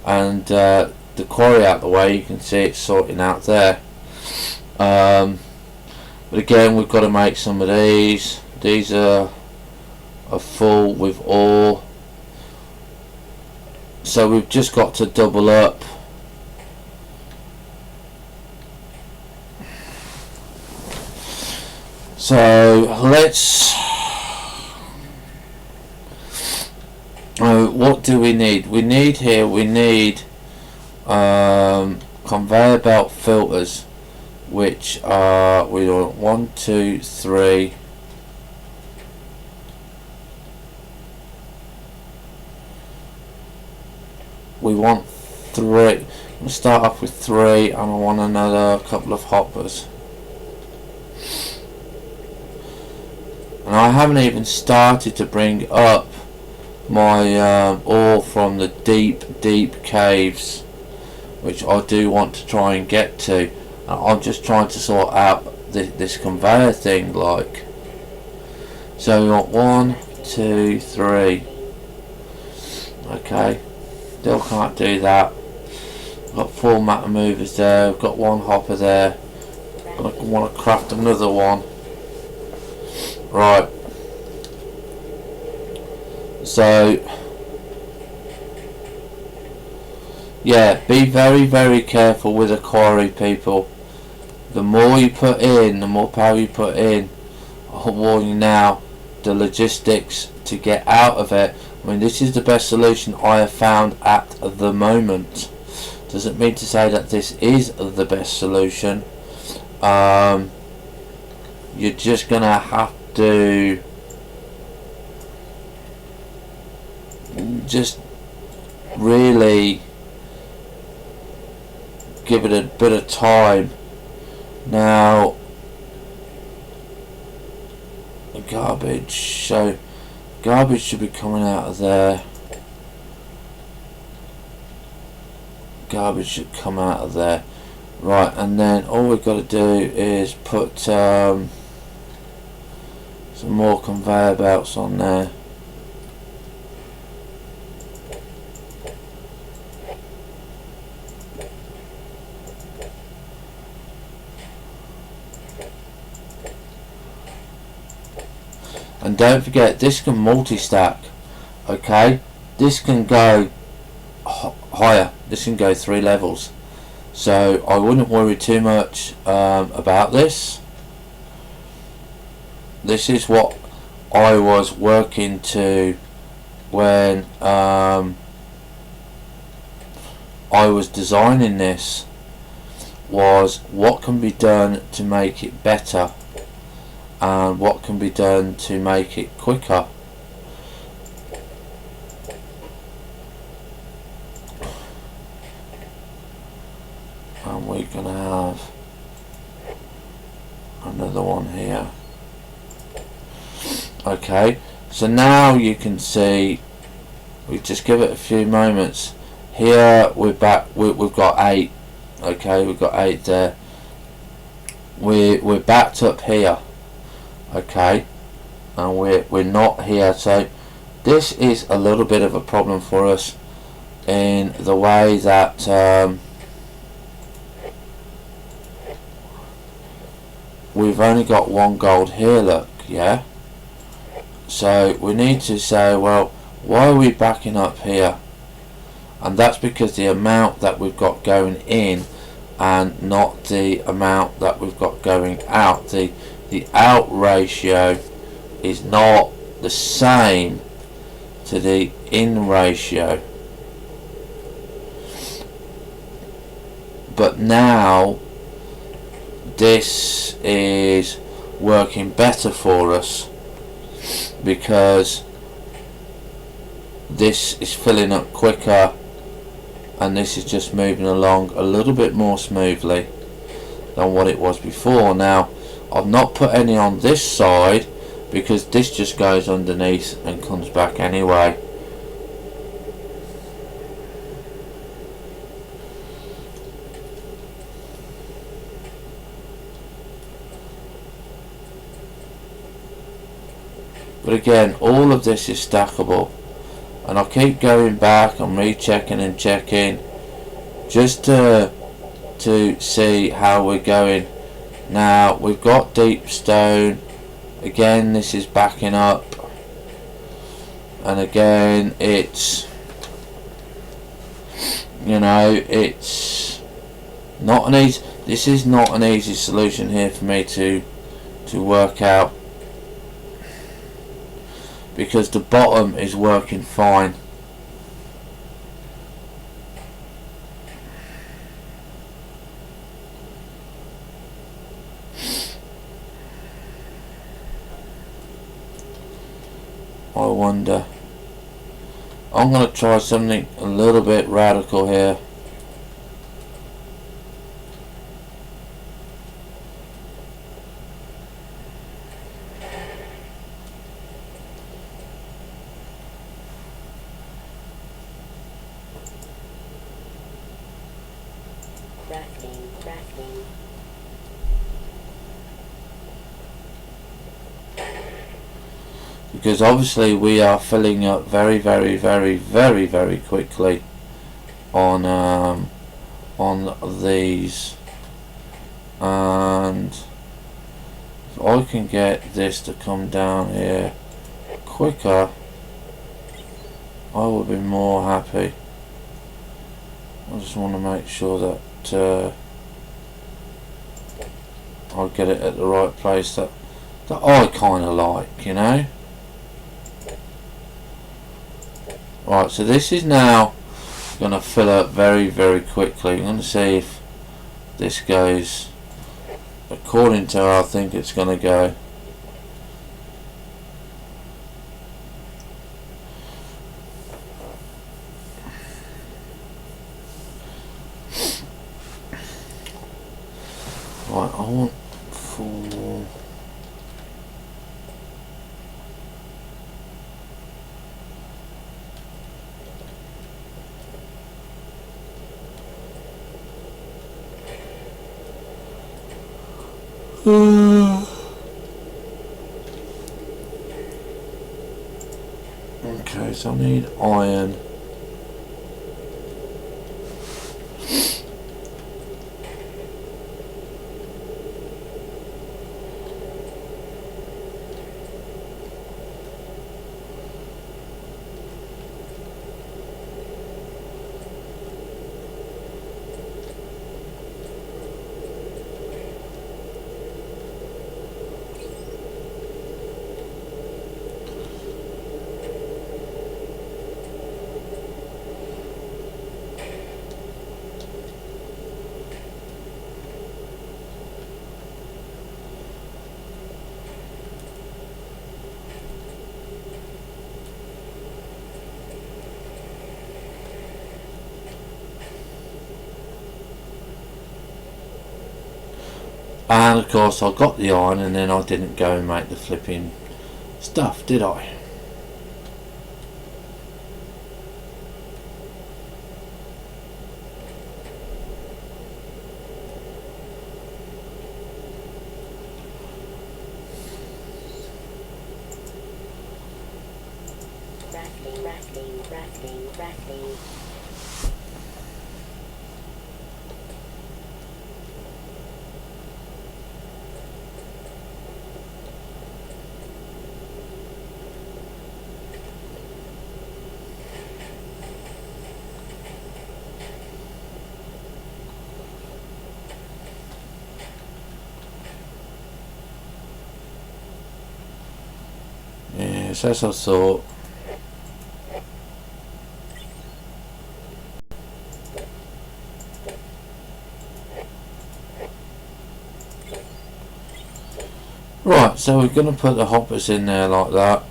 and the quarry out of the way. You can see it's sorting out there. But again, we've got to make some of these. These are full with ore, so we've just got to double up. So let's, what do we need? We need conveyor belt filters, which are, we want 1, 2, 3. We want 3. We'll start off with 3, and I want another couple of hoppers. And I haven't even started to bring up my ore from the deep caves, which I do want to try and get to. I'm just trying to sort out this conveyor thing, like. So we want 1, 2, 3. Okay, still can't do that. I've got 4 matter movers there. I've got 1 hopper there. I want to craft another one. Right. So yeah, be very careful with a quarry, people. The more you put in, the more power you put in, I'll warn you now, the logistics to get out of it. I mean, this is the best solution I have found at the moment. Doesn't mean to say that this is the best solution. You're just gonna have to just really give it a bit of time. Now, garbage, so garbage should be coming out of there. Garbage should come out of there. Right, and then all we've got to do is put some more conveyor belts on there. And don't forget, this can multi-stack. Okay, this can go higher. This can go 3 levels. So I wouldn't worry too much about this. This is what I was working to when I was designing this, was what can be done to make it better and what can be done to make it quicker. And we're gonna have another one here. Okay, so now you can see, we just give it a few moments. Here we're back, we've got 8. Okay, we've got 8 there. We're backed up here. Okay, and we're not here. So this is a little bit of a problem for us in the way that we've only got 1 gold here, look, yeah. So we need to say, well, why are we backing up here? And that's because the amount that we've got going in and not the amount that we've got going out. The out ratio is not the same to the in ratio. But now this is working better for us, because this is filling up quicker and this is just moving along a little bit more smoothly than what it was before. Now I've not put any on this side because this just goes underneath and comes back anyway. But again, all of this is stackable, and I'll keep going back and rechecking and checking just to see how we're going. Now we've got deep stone. Again, this is backing up, and again it's, you know, it's not an easy, this is not an easy solution here for me to work out, because the bottom is working fine. I wonder, I'm going to try something a little bit radical here. Because obviously we are filling up very quickly on these, and if I can get this to come down here quicker, I will be more happy. I just want to make sure that I get it at the right place that I kind of like, you know. Right, so this is now going to fill up very quickly. I'm going to see if this goes according to how I think it's going to go. Right, I want 4. Okay, so I need iron. And of course I got the iron, and then I didn't go and make the flipping stuff, did I? Crafting. Yes, as I thought. Right, so we're going to put the hoppers in there like that.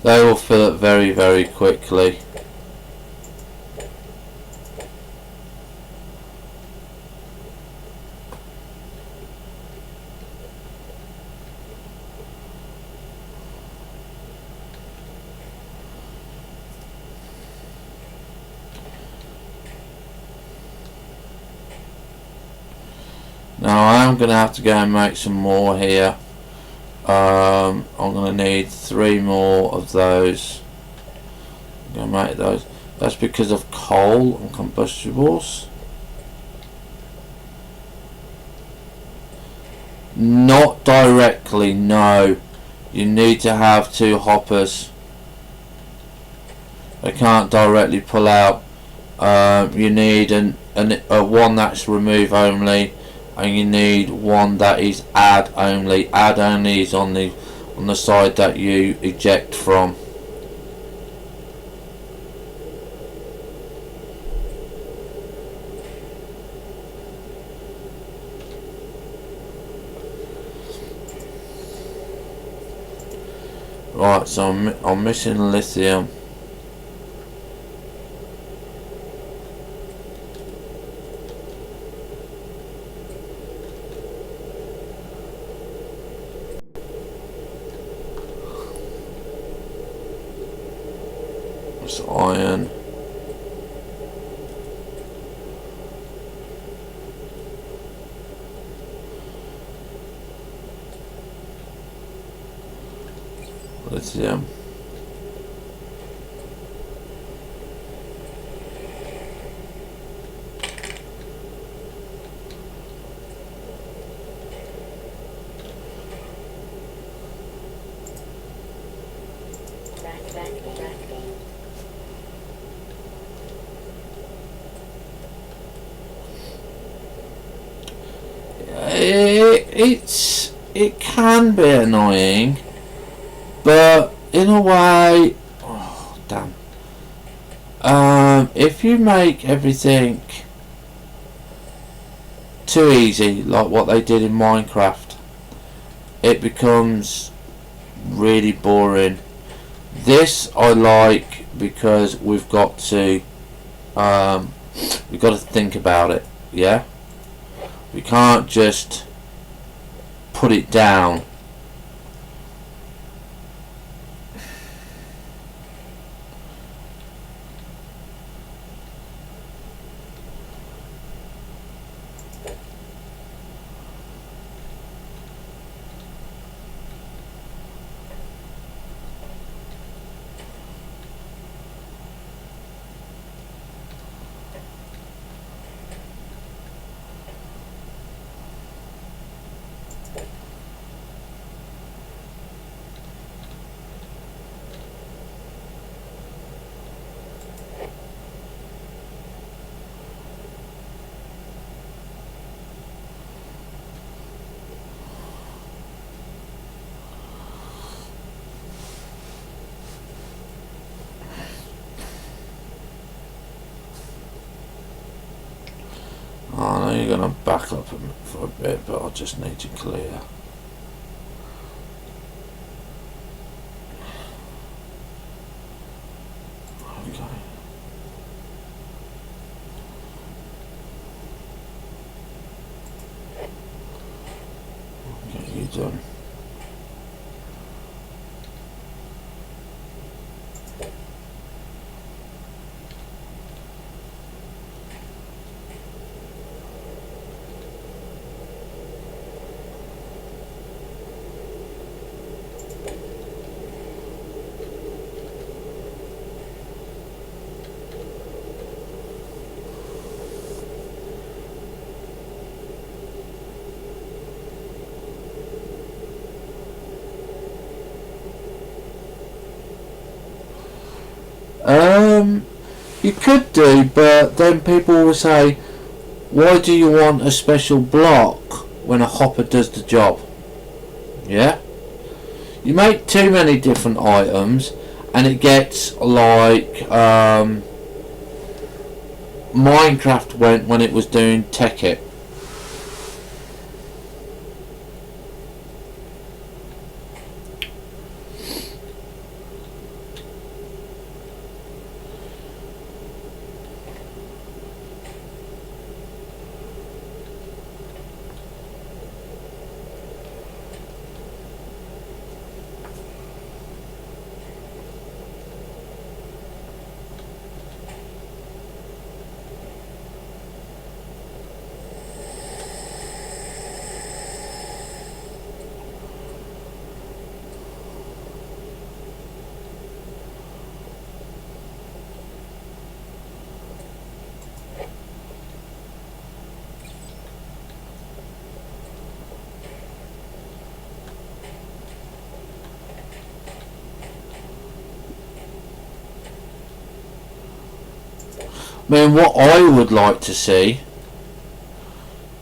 They will fill up very quickly. Now I am going to have to go and make some more here. I'm going to need 3 more of those. I'm going to make those. That's because of coal and combustibles. Not directly, no. You need to have 2 hoppers. They can't directly pull out. You need one that's remove only, and you need one that is add only. Add only is on the side that you eject from. Right, so I'm missing lithium. It's iron. Lithium. It can be annoying, but in a way, oh damn. If you make everything too easy, like what they did in Minecraft, it becomes really boring. This I like because we've got to think about it. Yeah, we can't just put it down. I know you're going to back up for a bit, but I just need to clear. Okay. Okay, you done. You could do, but then people will say, why do you want a special block when a hopper does the job? Yeah? You make too many different items and it gets like Minecraft went when it was doing Tech It. I mean, what I would like to see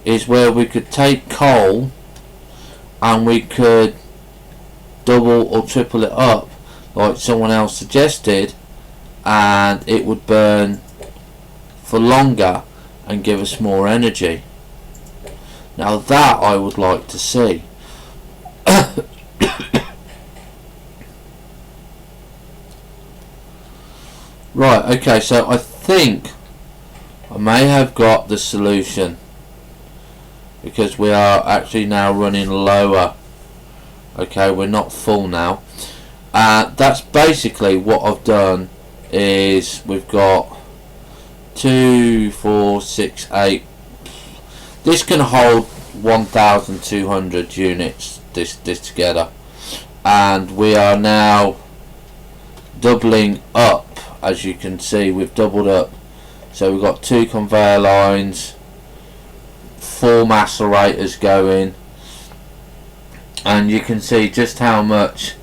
is where we could take coal and we could double or triple it up like someone else suggested, and it would burn for longer and give us more energy. Now that I would like to see. Right, okay, so I think I may have got the solution, because we are actually now running lower. Okay, we're not full now. That's basically what I've done. Is we've got 2, 4, 6, 8. This can hold 1,200 units. This together, and we are now doubling up. As you can see, we've doubled up. So we've got 2 conveyor lines, 4 macerators going, and you can see just how much.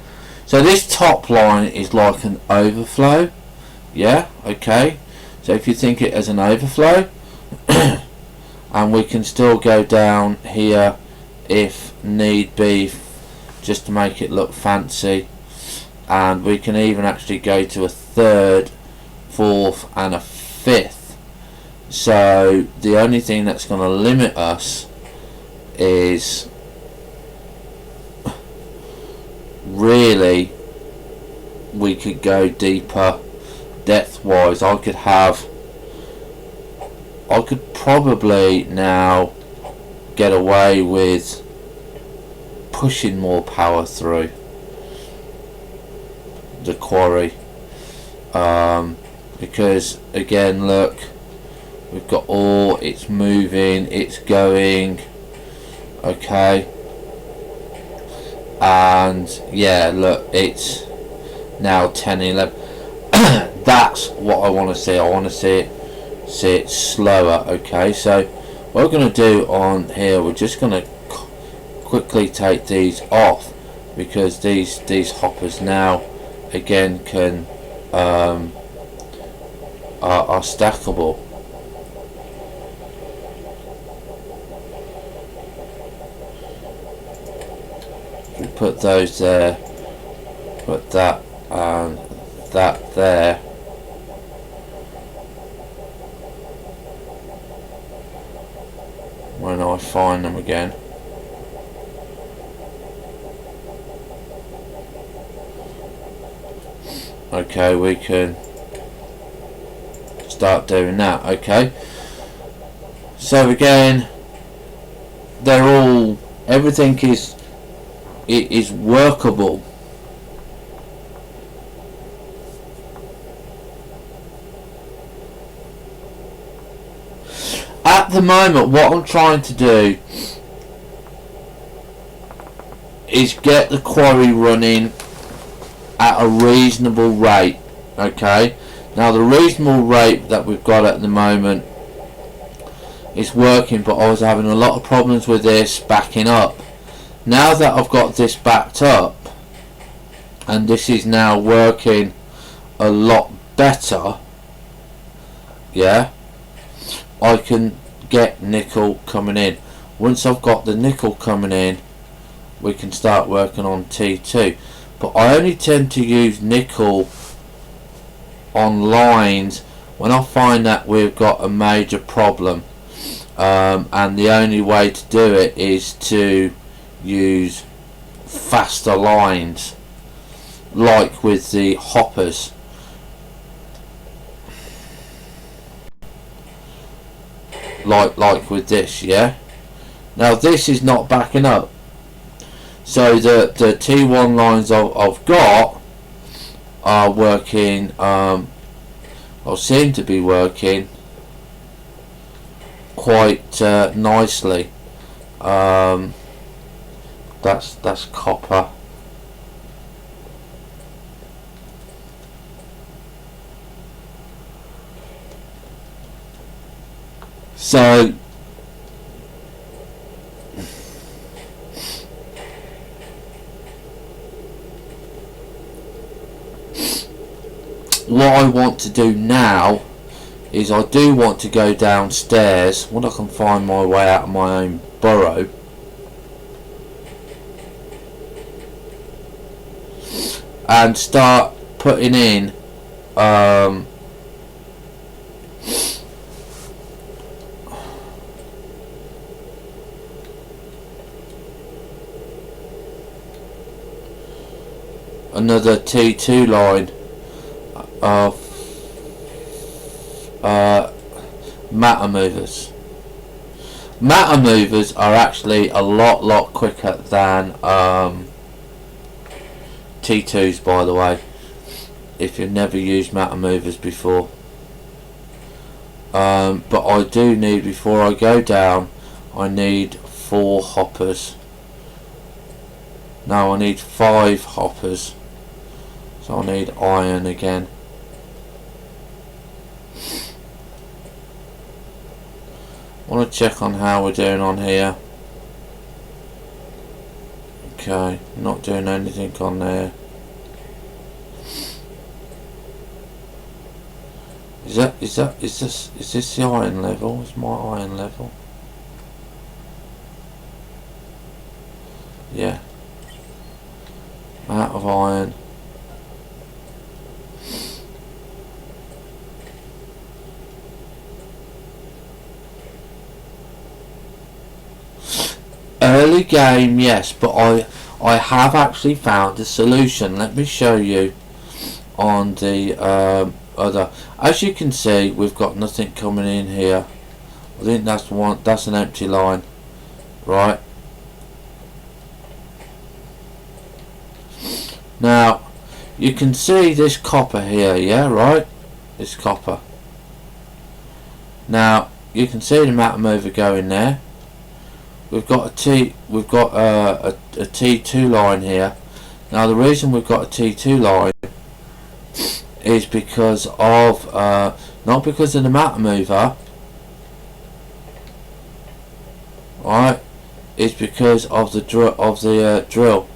So this top line is like an overflow. Yeah, okay. So if you think it as an overflow, and we can still go down here if need be, just to make it look fancy, and we can even actually go to a 3rd, 4th and a 5th. So the only thing that's going to limit us is really we could go deeper depth wise. I could probably now get away with pushing more power through the quarry, because again, look, we've got ore, it's moving, it's going, okay, and yeah, look, it's now 10, 11. That's what I want to see. I want to see it slower. Okay, so what we're going to do on here, we're just going to quickly take these off, because these hoppers now again can are stackable. We put those there, put that and that there. When I find them again. Okay, we can start doing that. Okay, so again, they're all, everything is workable. At the moment, what I'm trying to do is get the quarry running at a reasonable rate. Okay, now the reasonable rate that we've got at the moment is working, but I was having a lot of problems with this backing up. Now that I've got this backed up and this is now working a lot better, yeah, I can get nickel coming in. Once I've got the nickel coming in, we can start working on T2. But I only tend to use nickel on lines when I find that we've got a major problem, and the only way to do it is to use faster lines, like with the hoppers. Like with this, yeah. Now this is not backing up, so the T1 lines I've got are working, or seem to be working quite nicely. That's copper. So what I want to do now is I do want to go downstairs when I can find my way out of my own burrow. And start putting in another T2 line of matter movers. Matter movers are actually a lot quicker than T2s, by the way, if you've never used matter movers before. But I do need, before I go down, I need 4 hoppers. No, I need 5 hoppers. So I need iron again. I want to check on how we're doing on here. Okay, not doing anything on there. Is this the iron level? Is my iron level? Yeah. Out of iron. Early game, yes, but I have actually found a solution. Let me show you on the other. As you can see, we've got nothing coming in here. I think that's one. That's an empty line, right? Now you can see this copper here, yeah, right? This copper. Now you can see the matter mover going there. We've got a T2 line here. Now the reason we've got a T2 line is because of not because of the matter mover, right? It's because of the drill.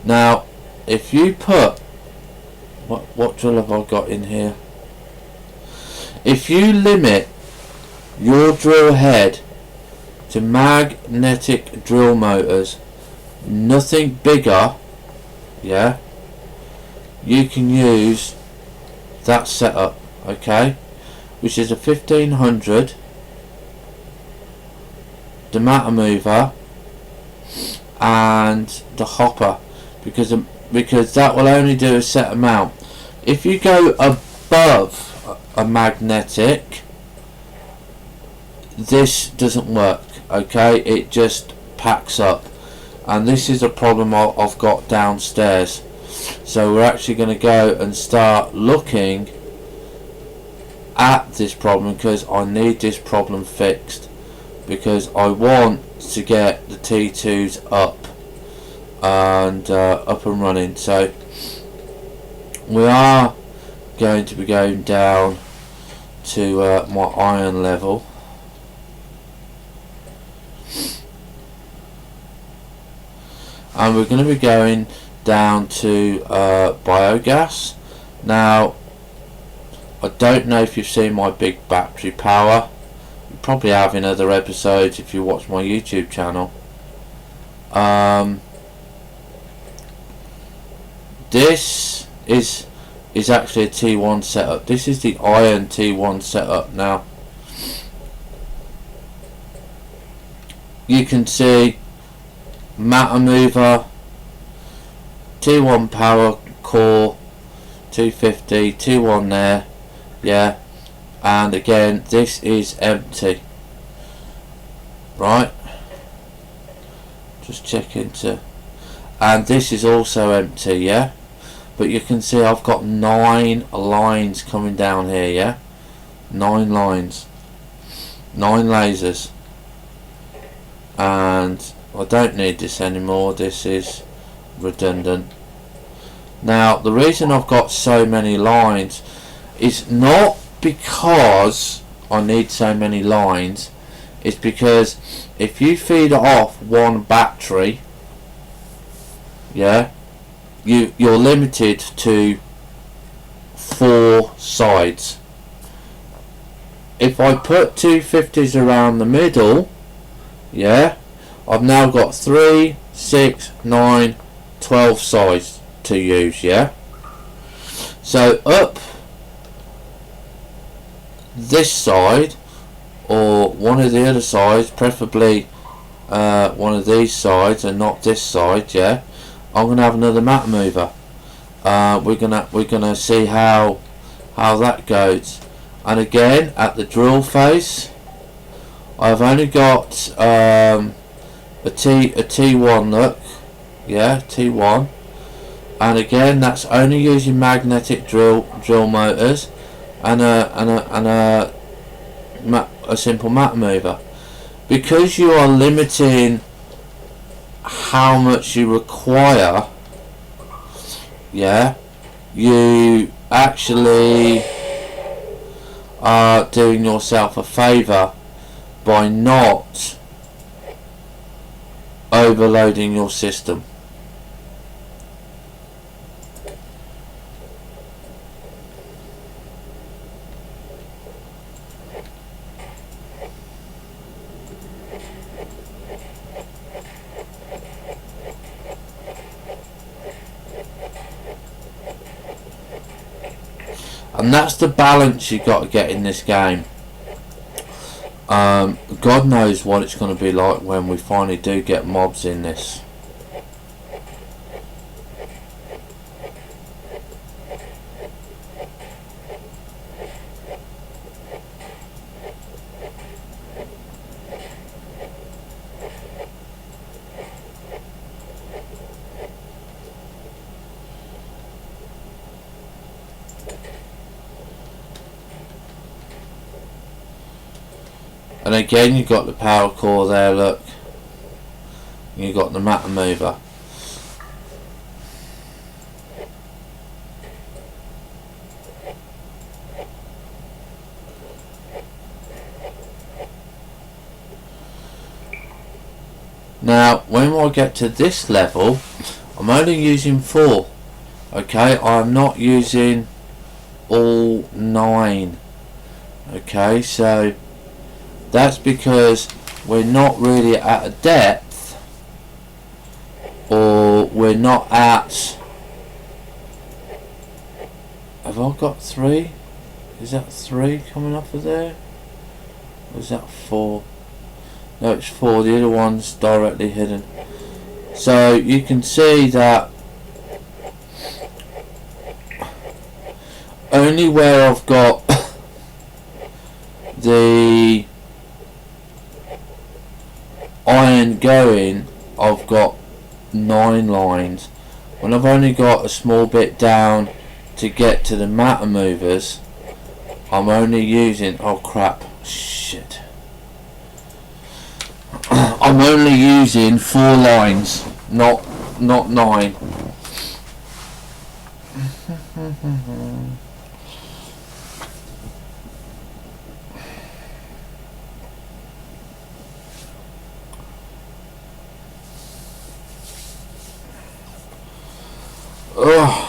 Now, if you put what drill have I got in here? If you limit your drill head to magnetic drill motors, nothing bigger, yeah, you can use that setup, okay, which is a 1500, the matter mover and the hopper, because that will only do a set amount. If you go above a magnetic, this doesn't work, okay, it just packs up, and this is a problem I've got downstairs. So we're actually going to go and start looking at this problem, because I need this problem fixed, because I want to get the T2s up and running. So we are going to be going down to my iron level. And we're going to be going down to biogas. Now, I don't know if you've seen my big battery power. You probably have in other episodes if you watch my YouTube channel. This is actually a T1 setup. This is the iron T1 setup. Now, you can see matter mover, T1 power core, 250, T1 there, yeah, and again this is empty, right? Just check into, and this is also empty, yeah, but you can see I've got 9 lines coming down here, yeah, 9 lines, 9 lasers, and I don't need this anymore. This is redundant. Now the reason I've got so many lines is not because I need so many lines, it's because if you feed off one battery, yeah, you're limited to 4 sides. if I put 250s around the middle, yeah, I've now got 3, 6, 9, 12 sides to use, yeah. So up this side, or one of the other sides, preferably one of these sides and not this side, yeah, I'm gonna have another mat mover. We're gonna see how that goes. And again, at the drill face, I've only got a T1 look, yeah, T1, and again that's only using magnetic drill motors and a simple mat mover, because you are limiting how much you require. Yeah, you actually are doing yourself a favour by not overloading your system. And that's the balance you got to get in this game. God knows what it's going to be like when we finally do get mobs in this. And again, you've got the power core there, look. You've got the mat mover. Now, when I get to this level, I'm only using 4. Okay, I'm not using all 9. Okay, so that's because we're not really at a depth, or we're not at... Have I got 3? Is that 3 coming off of there? Or is that 4? No, it's 4. The other one's directly hidden. So you can see that only where I've got the iron going, I've got 9 lines. When I've only got a small bit down to get to the matter movers, I'm only using, oh crap, shit, I'm only using 4 lines, not 9. Ugh.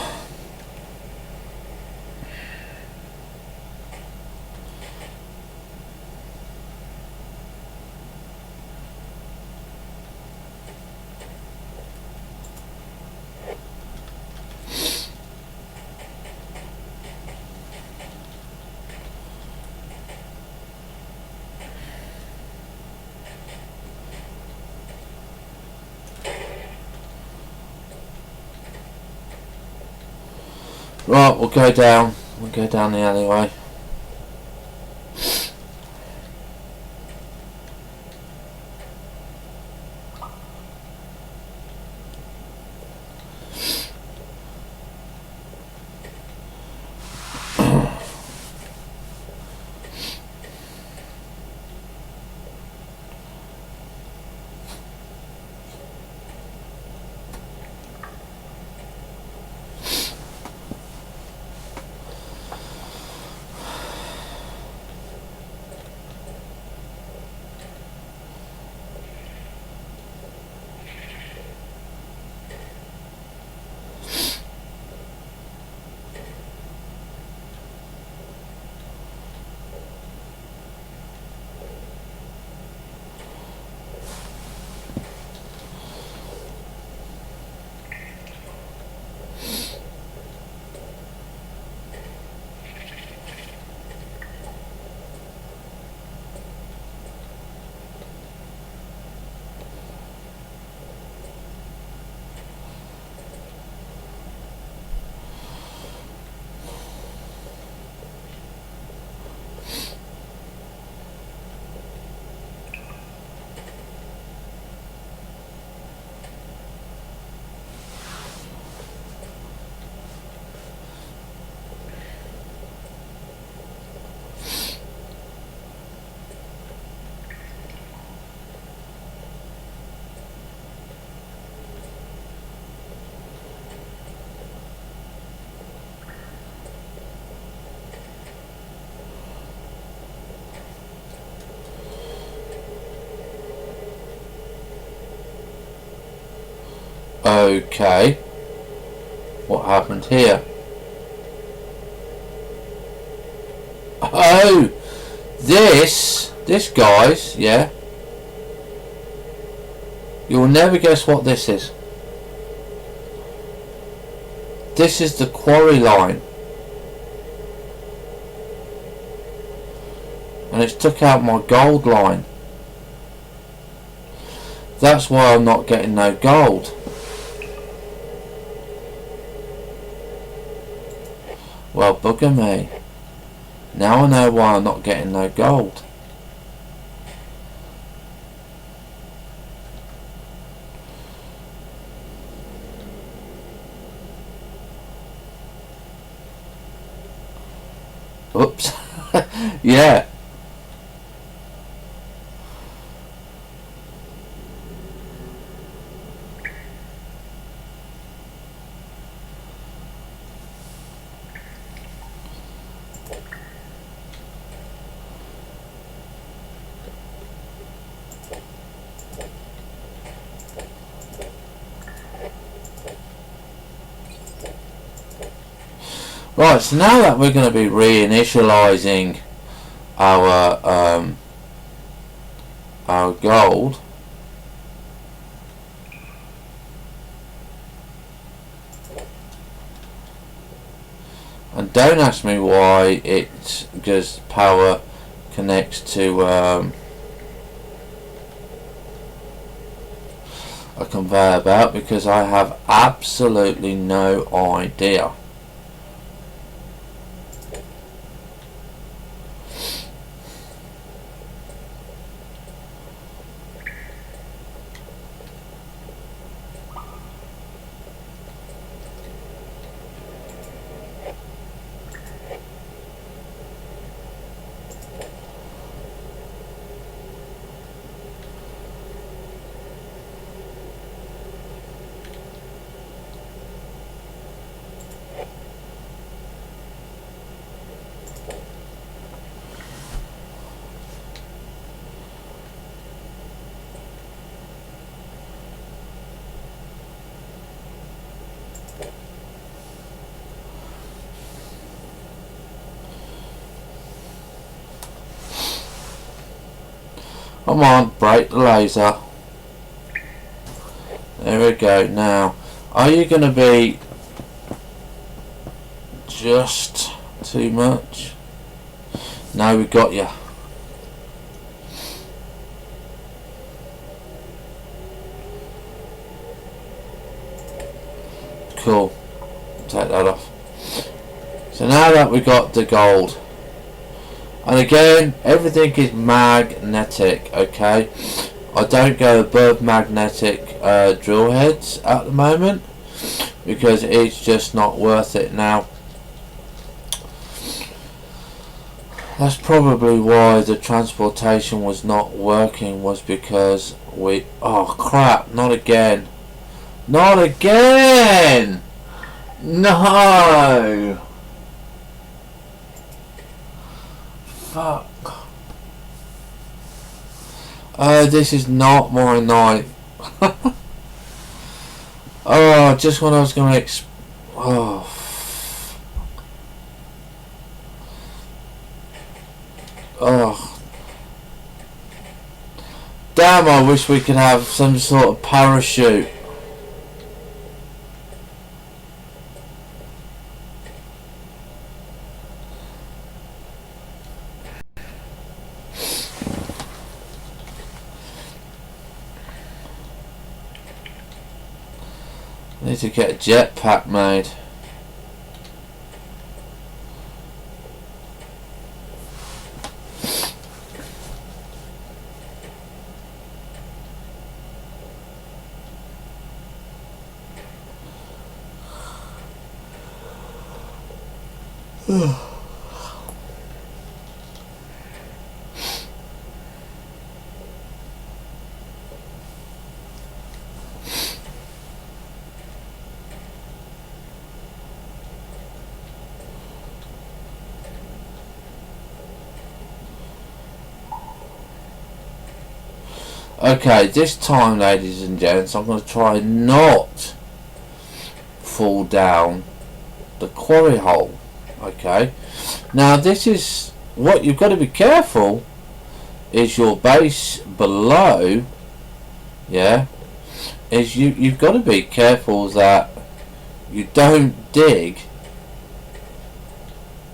Right, we'll go down the alleyway. Okay. What happened here? Oh! This guys, yeah. You'll never guess what this is. This is the quarry line. And it's took out my gold line. That's why I'm not getting no gold. Well, bugger me. Now I know why I'm not getting no gold. Oops. Yeah. Right, so now that we're going to be reinitializing our gold, and don't ask me why it because power connects to a conveyor belt, because I have absolutely no idea. Come on, break the laser. There we go. Now, are you going to be just too much? No, we got you. Cool. Take that off. So now that we got the gold, and again, everything is magnetic, okay? I don't go above magnetic drill heads at the moment, because it's just not worth it now. That's probably why the transportation was not working, was because we... Oh crap, not again. Not again! No! Fuck. This is not my night. Oh, just when I was going to oh. Oh. Damn, I wish we could have some sort of parachute. I need to get a jetpack made. Okay, this time, ladies and gents, I'm going to try not fall down the quarry hole. Okay, now this is what you've got to be careful is your base below. Yeah, is you've got to be careful that you don't dig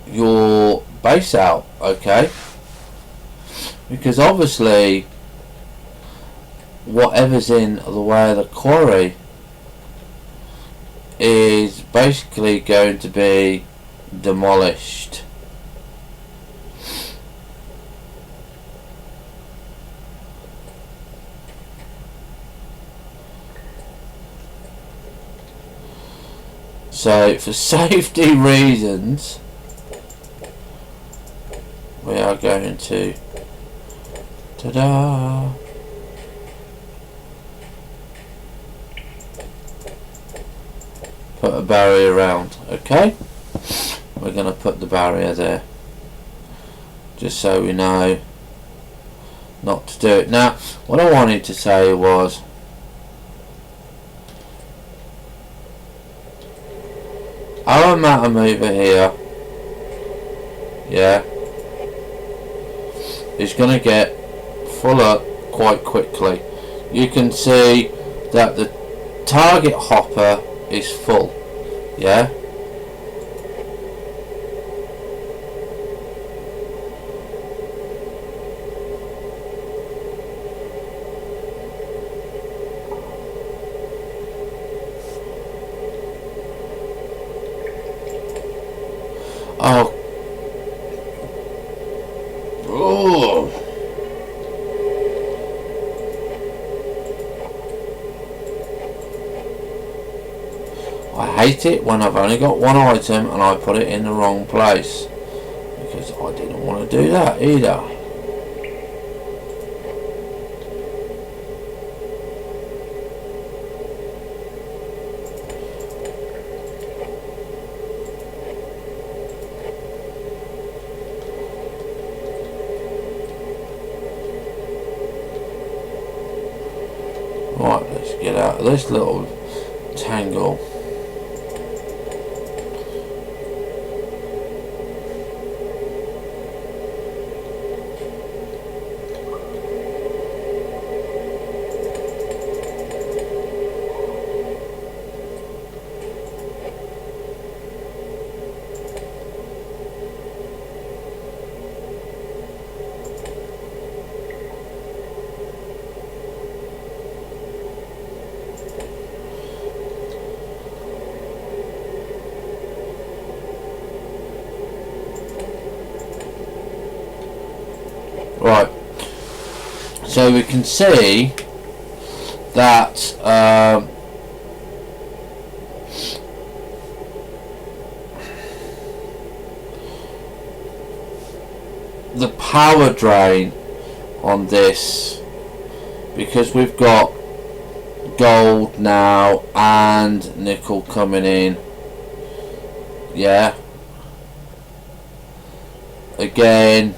your base out. Okay, because obviously whatever's in the way of the quarry is basically going to be demolished. So for safety reasons we are going to ta-da, put a barrier around. Okay, we're going to put the barrier there just so we know not to do it. Now what I wanted to say was our matter mover here, yeah, is going to get full up quite quickly. You can see that the target hopper is full, yeah. Oh. Oh. I hate it when I've only got one item and I put it in the wrong place, because I didn't want to do that either. Right, let's get out of this little tangle. Right, so we can see that the power drain on this, because we've got gold now and nickel coming in, yeah, again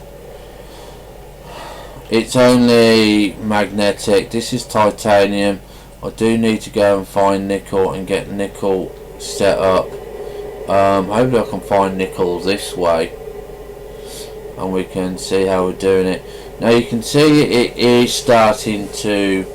it's only magnetic. This is titanium. I do need to go and find nickel and get nickel set up. Hopefully I can find nickel this way and we can see how we're doing it. Now you can see it is starting to